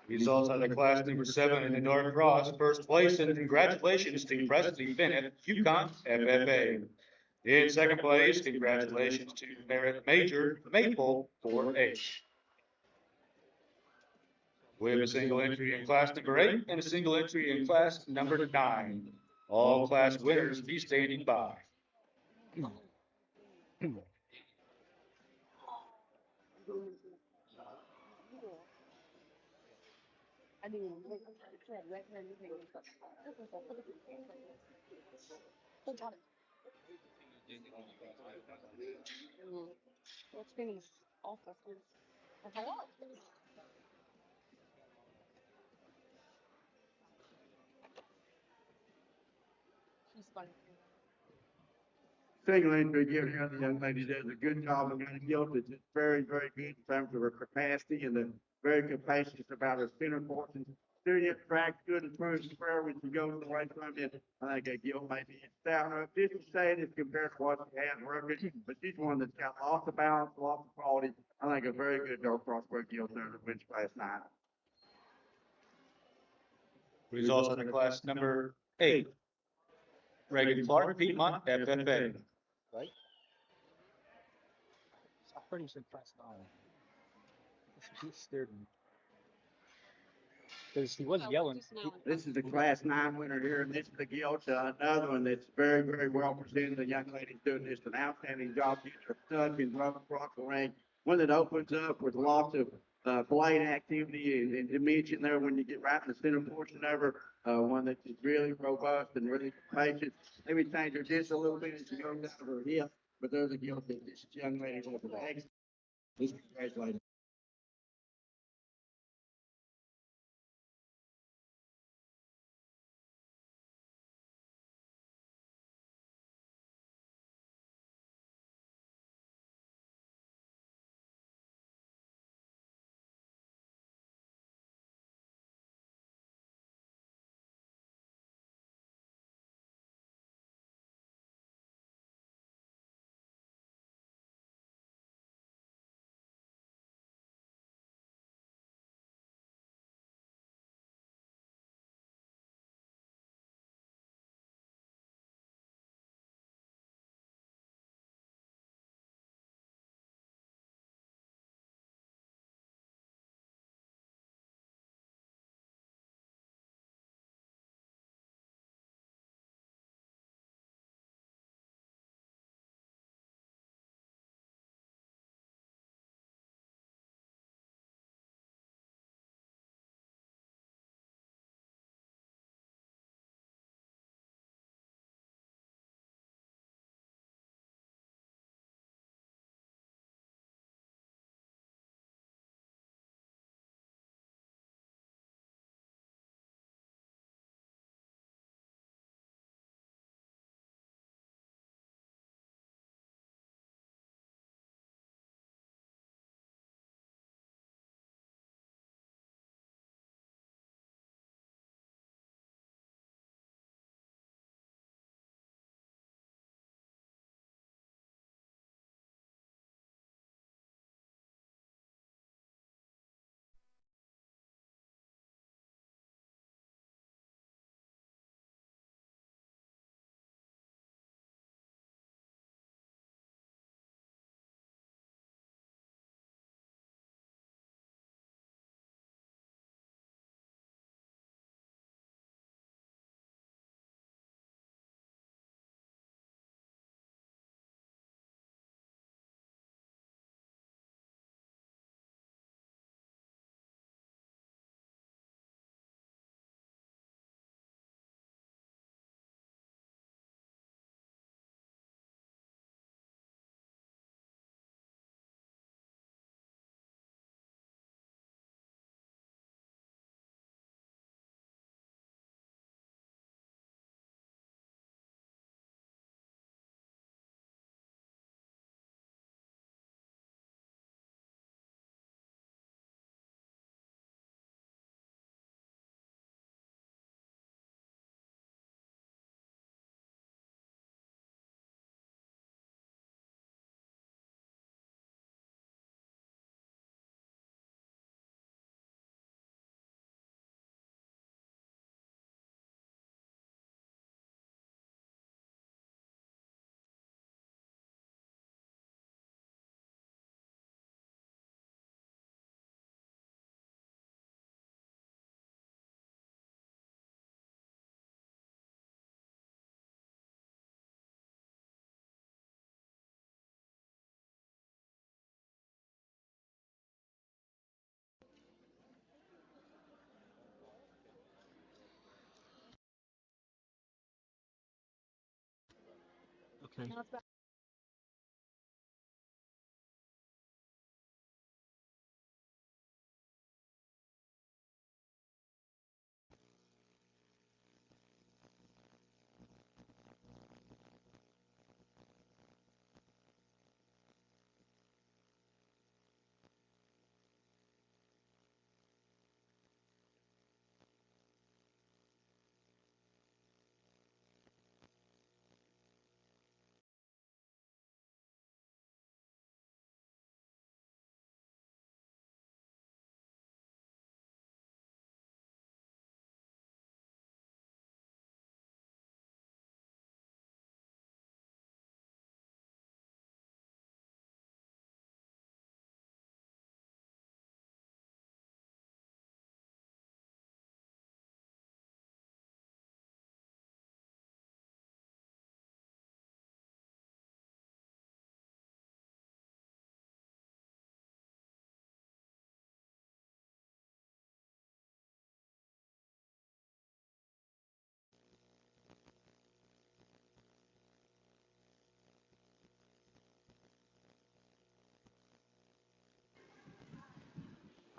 Results out of class number 7 in the dark cross. First place and congratulations to Presley Bennett, Yukon FFA. In second place, congratulations to Merritt Major, Maple 4H. We have a single entry in class number 8 and a single entry in class number 9. All class winners be standing by.
I mean, what's being awful? Hello. She's funny.
Single entry gives the other young lady does a good job of getting Gilt. It's very, very good in terms of her capacity and the very capacious about her center portion. Still yet tracks good and smooth square when she goes away from it. I think a Gilt may be down her just to say it as compared to what she has working, but she's one that's got lots of balance, lots of quality. I think a very good dark crossbar Gilt there that wins class 9.
Results out of class number 8. Reagan Clark, Piedmont FFA.
Right? I heard you said class 9. He scared me. Because he was yelling.
This is the class 9 winner here, and this is the Gilt, another one that's very, very well presented. The young lady's doing just an outstanding job getting her stuck and run across the ring. One that opens up with lots of blade activity and dimension there when you get right in the center portion of her. One that's just really robust and really capacious. Maybe change her just a little bit as she goes down to her hip, but there's a Gilt that this young lady will be excellent. Congratulations.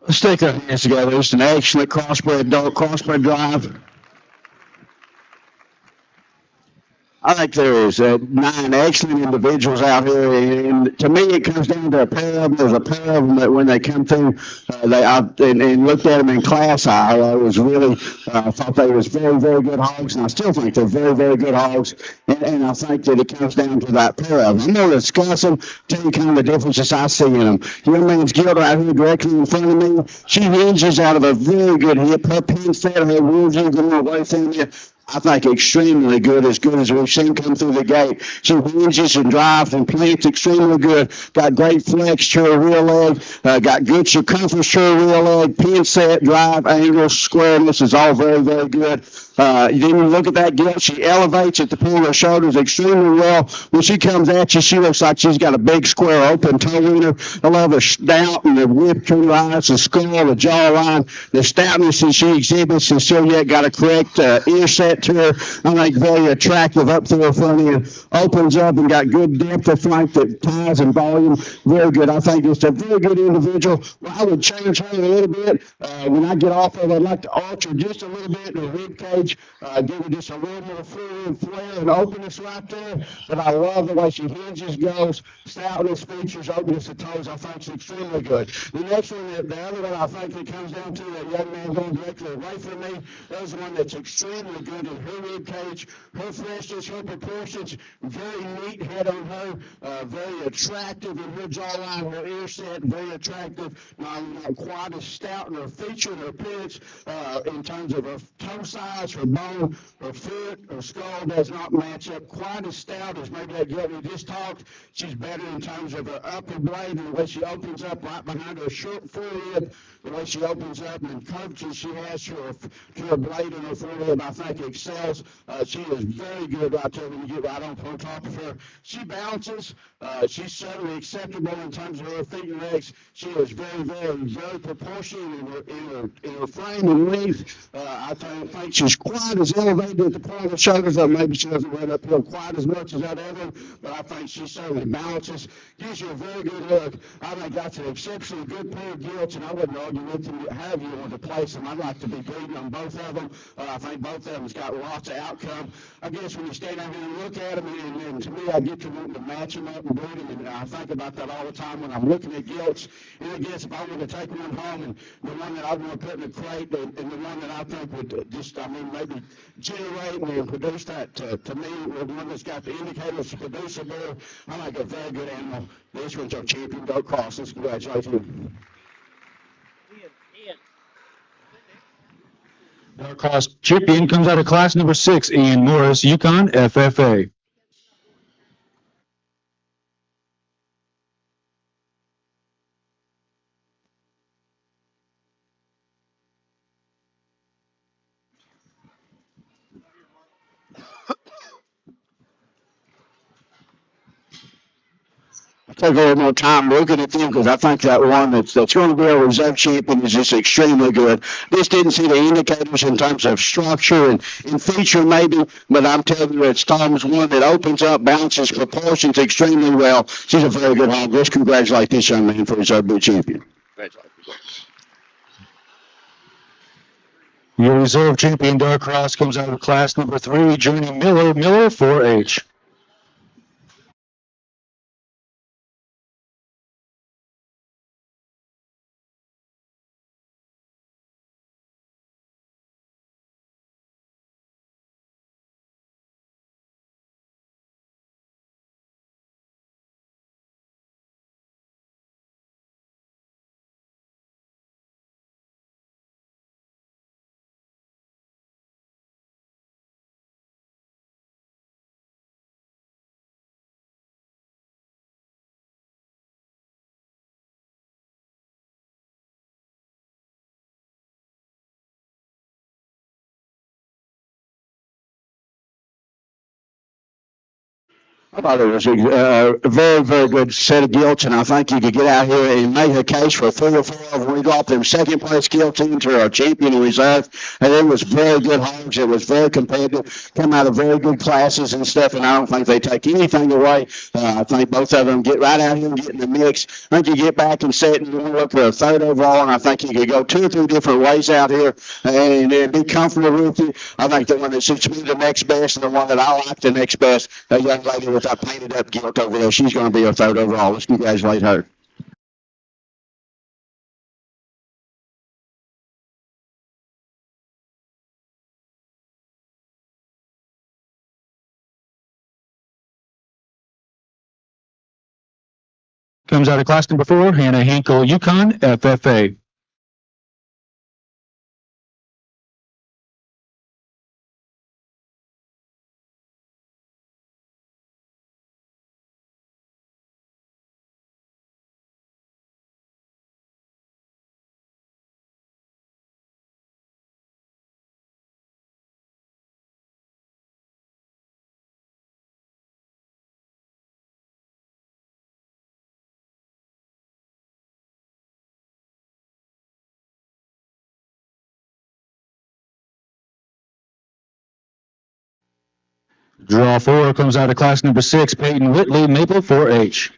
Let's take our hands together. It's an excellent crossbred drive. I think there is 9 excellent individuals out here, and to me, it comes down to a pair of them. There's a pair of them that when they come through, and looked at them in class, I was really thought they was very, very good hogs, and I still think they're very, very good hogs. And I think that it comes down to that pair of them. I'm going to discuss them, tell you kind of the differences I see in them. Young man's Gilt right here directly in front of me. She hinges out of a very good hip. Her pin set, her wheels going away from you. I think extremely good as we've seen come through the gate. She hinges and drives and plants extremely good. Got great flex to her rear leg. Got good circumference to her rear leg. Pin set, drive, angle, squareness is all very, very good. Then you look at that Gilt. She elevates at the point of her shoulders extremely well. When she comes at you, she looks like she's got a big square open toe in her. I love her snout and the whip to her eyes, the skull, the jawline, the stoutness that she exhibits, and still yet got a correct ear set to her. I think very attractive up through her front end. Opens up and got good depth of flank that ties and volume. Very good. I think it's a very good individual. Well, I would change her a little bit. When I get off of her, I'd like to alter just a little bit in the rib cage. Give her just a little more fluid flare and openness right there. But I love the way she hinges, goes, stoutness, features, openness of toes. I think it's extremely good. The next one, the other one I think that comes down to that young man going directly away from me, there's one that's extremely good in her rib cage, her freshness, her proportions, very neat head on her, very attractive in her jawline, her ear set, very attractive, not quite as stout in her feature and her appearance in terms of her toe size, her bone, her foot, her skull does not match up quite as stout as maybe that girl we just talked. She's better in terms of her upper blade and the way she opens up right behind her short forehead, the way she opens up and the curvature she has to her blade in her forehead, I think excels. She is very good right there when you get right on top of her. She balances. She's certainly acceptable in terms of her feet and legs. She is very, very, very proportionate in her frame and length. I don't think she's quite as elevated at the point of the shoulders, or maybe she doesn't run uphill quite as much as that other, but I think she certainly balances, gives you a very good look. I think that's an exceptionally good pair of Gilts, and I wouldn't argue with them, have you want to place them. I'd like to be breeding on both of them. I think both of them's got lots of outcome. I guess when you stand over and look at them, and to me, I get to wanting to match them up and breed them, and I think about that all the time when I'm looking at Gilts. And I guess if I were to take one home, and the one that I want to put in a crate, and the one that I think would just, maybe generate and produce that, to me, the one that's got the indicators to produce a bear, I like a very good animal. This one's our champion duck crosses. Congratulations.
Our class champion comes out of class number 6, Ian Morris, Yukon FFA.
take a little more time looking at them because I think that one that's going to be a reserve champion is just extremely good. Just didn't see the indicators in terms of structure and feature maybe, but I'm telling you, it's Tom's one that opens up, balances proportions extremely well. She's a very good hog. Let's congratulate this young man for his boot champion.
Your reserve champion dark cross comes out of class number 3, Journey Miller, 4H.
I thought it was a very, very good set of gilts, and I think you could get out here and make a case for 3 or 4 of them. We got them second place gilts into our champion reserve, and it was very good hogs. It was very competitive, come out of very good classes and stuff, and I don't think they take anything away. I think both of them get right out here and get in the mix. I think you get back and set and look for a 3rd overall, and I think you could go 2 or 3 different ways out here and be comfortable with it. I think the one that suits me the next best and the one that I like the next best, a young lady with a painted up gilt over there, she's going to be a 3rd overall. Let's congratulate her.
Comes out of class number 4, Hannah Hinkle, Yukon, FFA. Draw 4 comes out of class number 6, Peyton Whitley, Maple, 4H.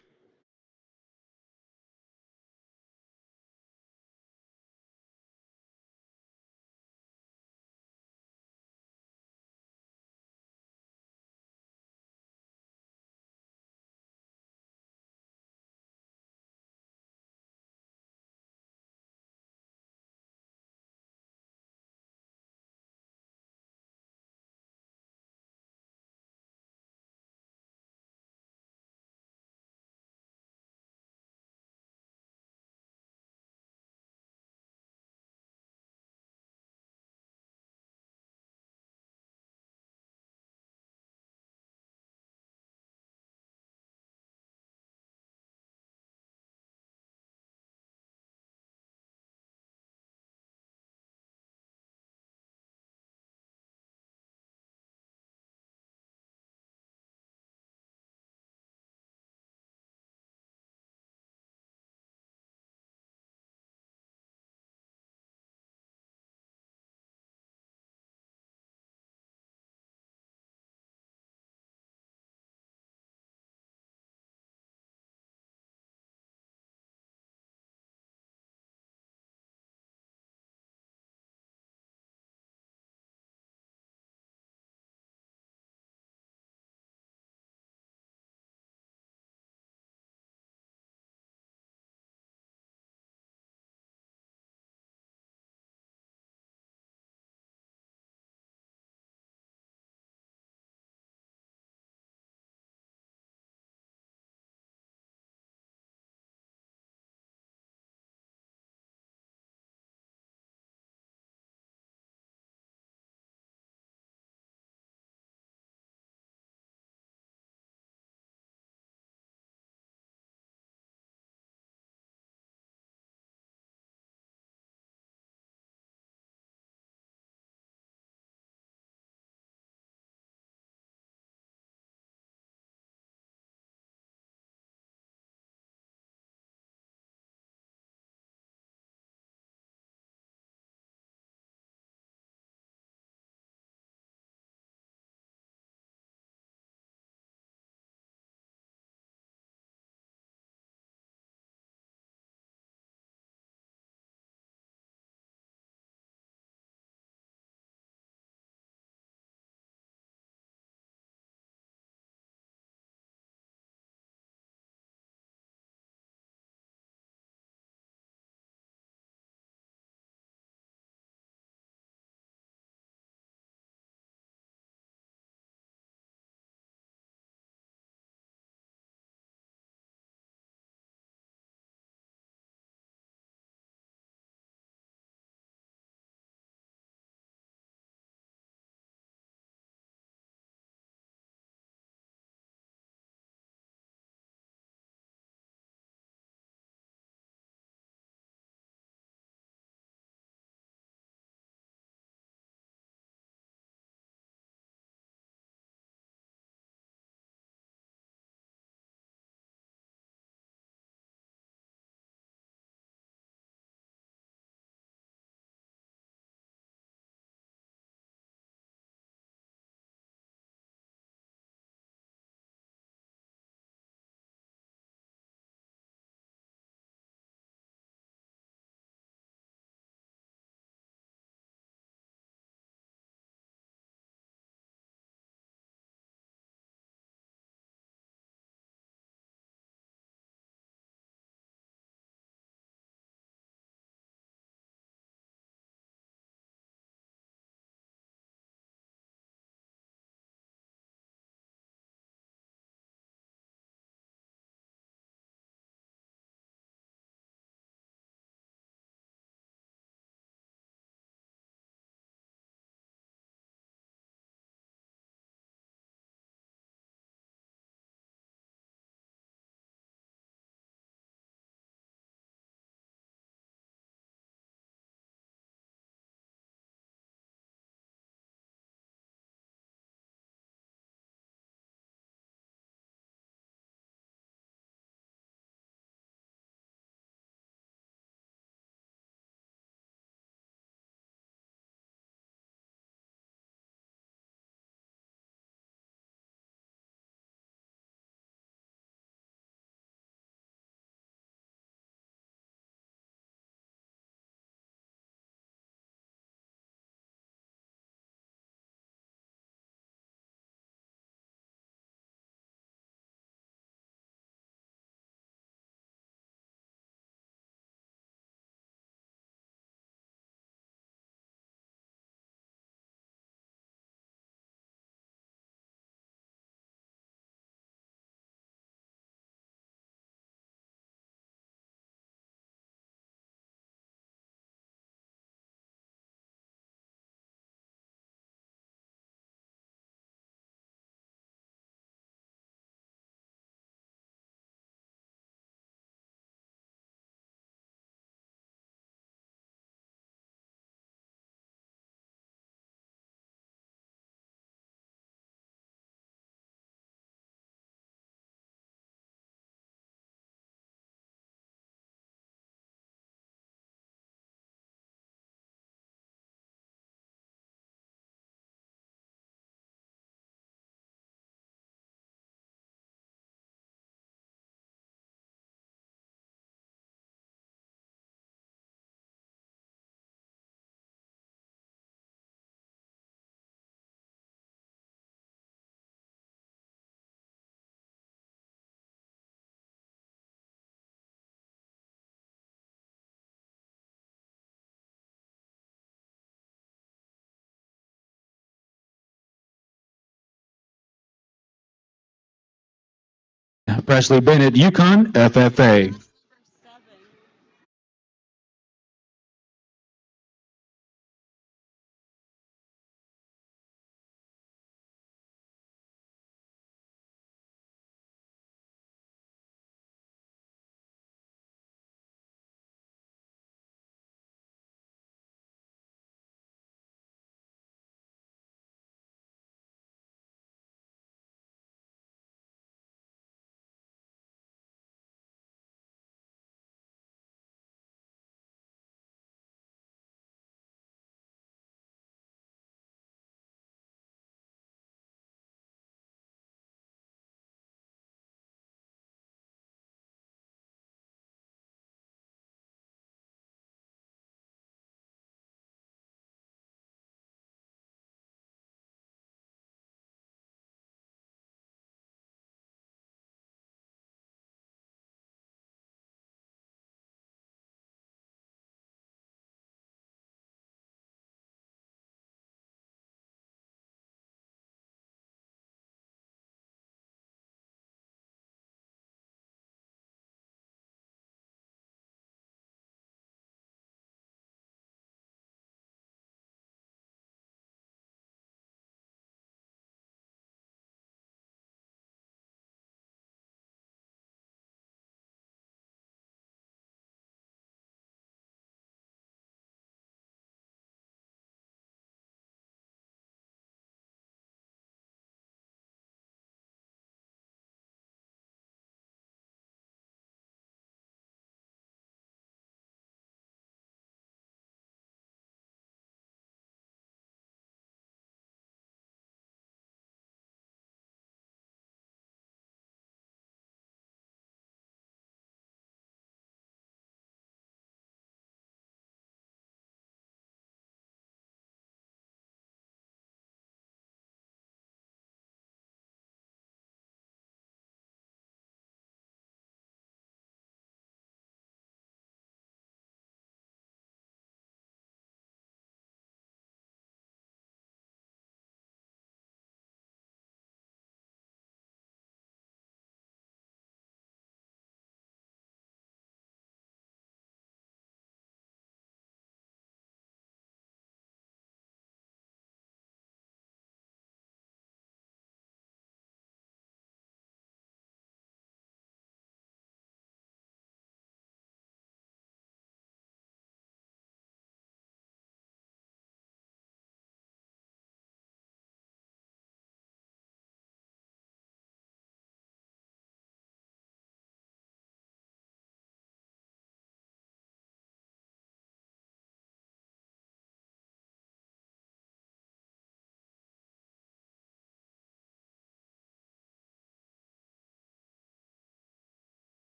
Presley Bennett, Yukon, FFA.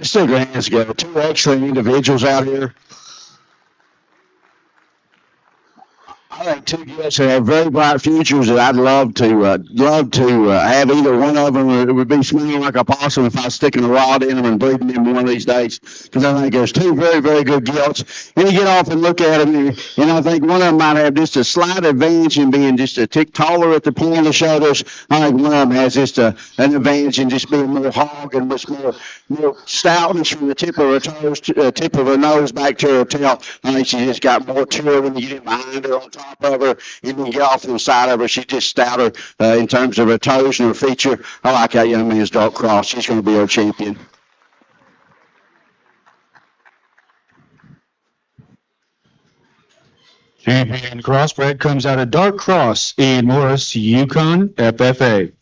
Stick your hands together. Two excellent individuals out here. I think two guys that have very bright futures that I'd love to have either one of them. It would be smelling like a possum if I was sticking a rod in them and breeding them one of these days. Because I think there's two very, very good gilts. And you get off and look at them, and I think one of them might have just a slight advantage in being just a tick taller at the point of the shoulders. I think one of them has just an advantage in just being more hog and much more stoutness from the tip of her toes, tip of her nose back to her tail. I think she just got more to her when you get in behind her on top of her, and then get off to the side of her. She's just stouter in terms of her toes and her feature. I like that young man's dark cross. She's going to be our champion.
Champion crossbred comes out of Dark Cross, Ian Morris, Yukon FFA.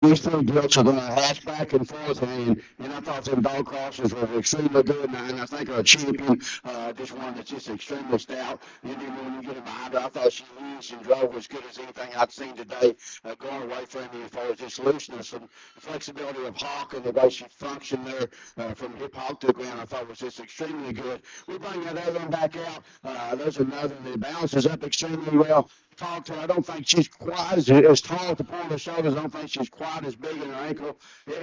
These three gilts are going to hatch back and forth, and I thought them dog crosses were extremely good, and I think our champion, just one that's just extremely stout. And then when you get him behind her, I thought she used and drove as good as anything I'd seen today, going away from me as far as just looseness and flexibility of hawk and the way she functioned there from hip hop to the ground. I thought was just extremely good. We bring that other one back out. There's another that balances up extremely well. Talk to her. I don't think she's quite as tall at the point of the shoulders. I don't think she's quite as big in her ankle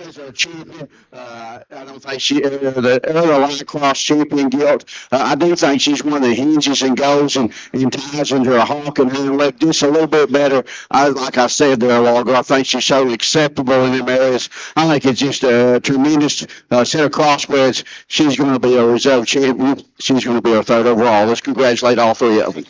as her champion. I don't think the other line cross champion Gilt. I do think she's one that hinges and goes and ties into her hawk and hind leg just a little bit better. Like I said there a while ago, I think she's so acceptable in them areas. I think it's just a tremendous set of crossbreds. She's going to be a reserve champion. She's going to be our third overall. Let's congratulate all three of them.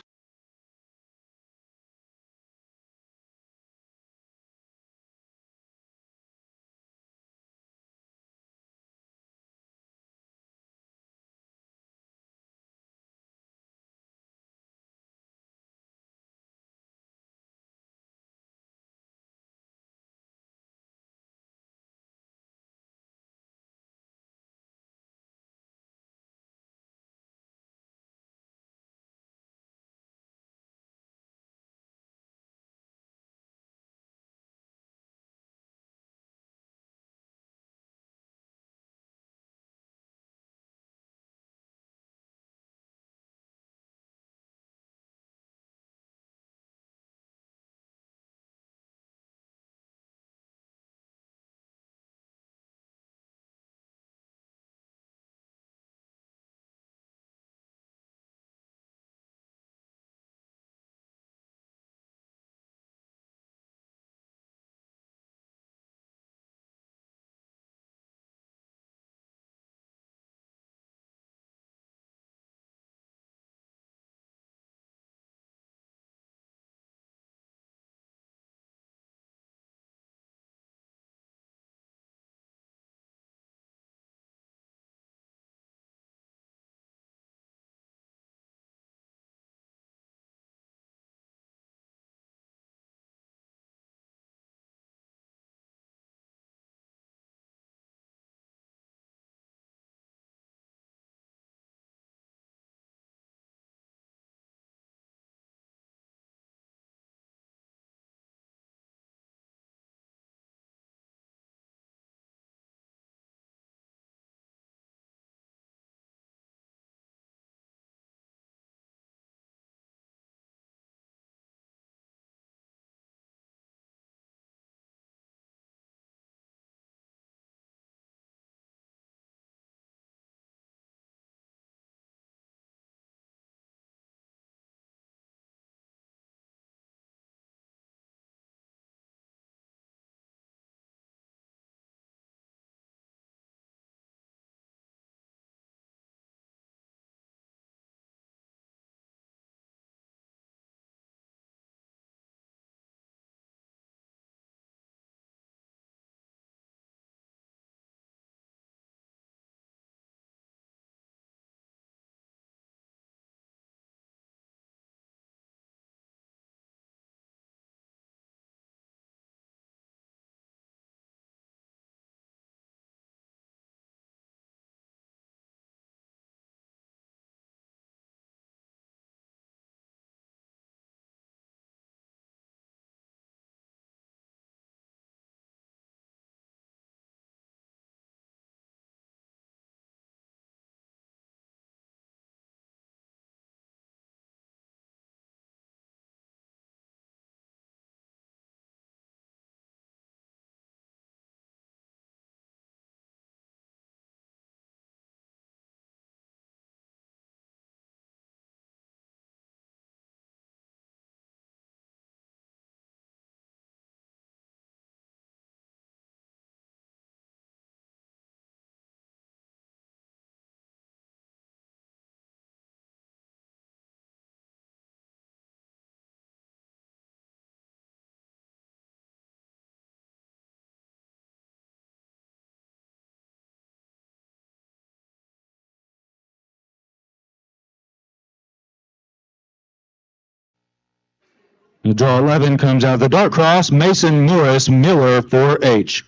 The draw 11 comes out of the dark cross, Mason Morris Miller 4H.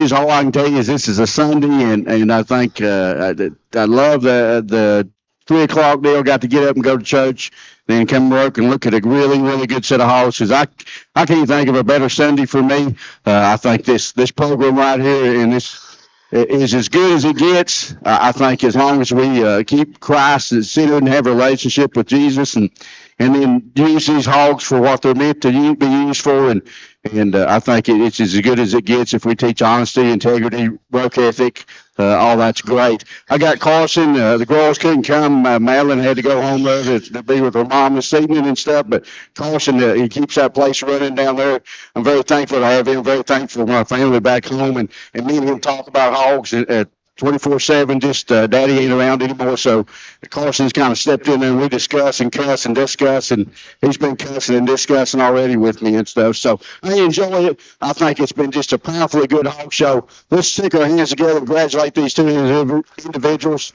coaches, all I can tell you is this is a Sunday, and I think I love the 3 o'clock deal. Got to get up and go to church, then come to work and look at a really, really good set of horses. I can't think of a better Sunday for me. I think this program right here and this is as good as it gets. I think as long as we keep Christ centered and have a relationship with Jesus, and then use these hogs for what they're meant to be used for, and I think it's as good as it gets if we teach honesty, integrity, work ethic. All that's great. I got Carson. The girls couldn't come. Madeline had to go home to be with her mom this evening and stuff. But Carson, he keeps that place running down there. I'm very thankful to have him. Very thankful for my family back home, and me and him talk about hogs at 24/7. Just Daddy ain't around anymore, so Carson's kind of stepped in there and we discuss and cuss and discuss, and he's been cussing and discussing already with me and stuff. So I enjoy it. I think it's been just a powerfully good hog show. Let's stick our hands together and congratulate these two individuals.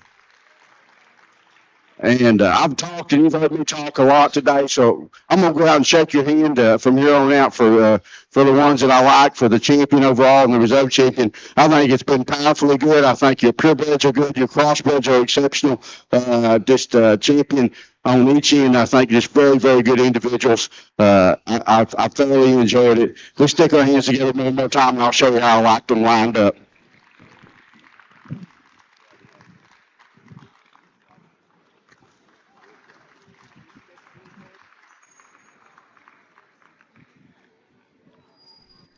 And I've talked, and you've heard me talk a lot today, so I'm going to go out and shake your hand from here on out for the ones that I like, for the champion overall and the reserve champion. I think it's been powerfully good. I think your purebreds are good. Your crossbreds are exceptional. Just champion on each end. I think just very, very good individuals. I thoroughly enjoyed it. Let's stick our hands together one more time, and I'll show you how I like them lined up.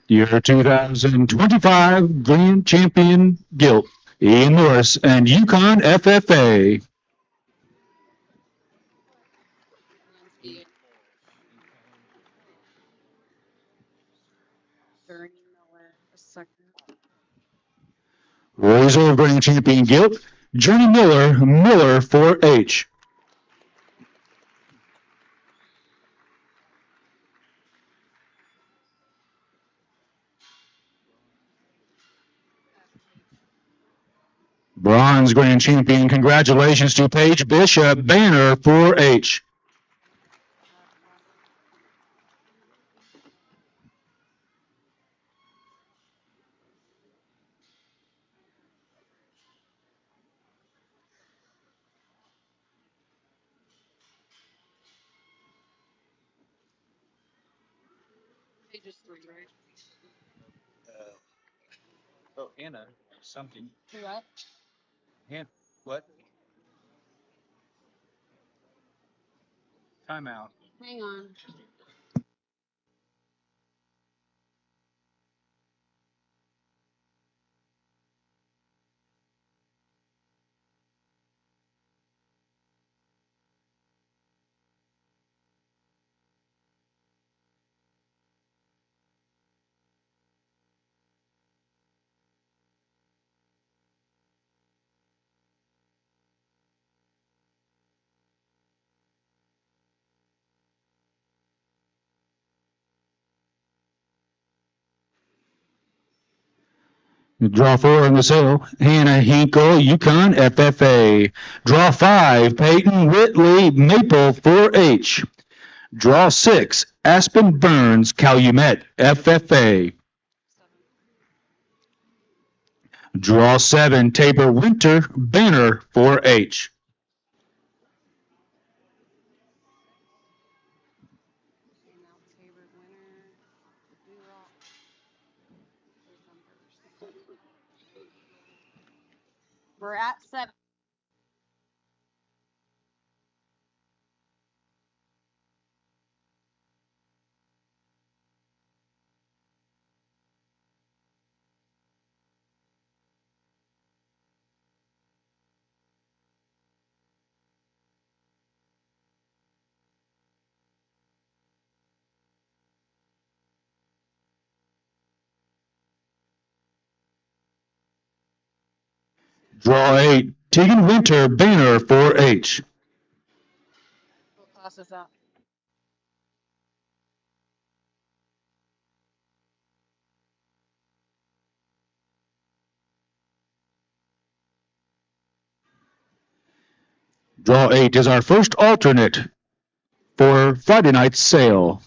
Your 2025 Grand Champion Gilt, Ian Morris and Yukon FFA. Reserve Grand Champion Gilt, Journey Miller, Miller 4H. Bronze Grand Champion, congratulations to Paige Bishop, Banner 4H.
Pages 3, right?
Oh, Anna, something.
Do what?
What? Timeout.
Hang on.
Draw 4 in the sale, Hannah Hinkle, Yukon FFA. Draw 5, Peyton Whitley, Maple 4H. Draw 6, Aspen Burns, Calumet FFA. Draw 7, Tabor Winter, Banner 4H.
We're at 7.
Draw 8, Tegan Winter, Banner 4H.
What class is that?
Draw 8 is our first alternate for Friday night's sale.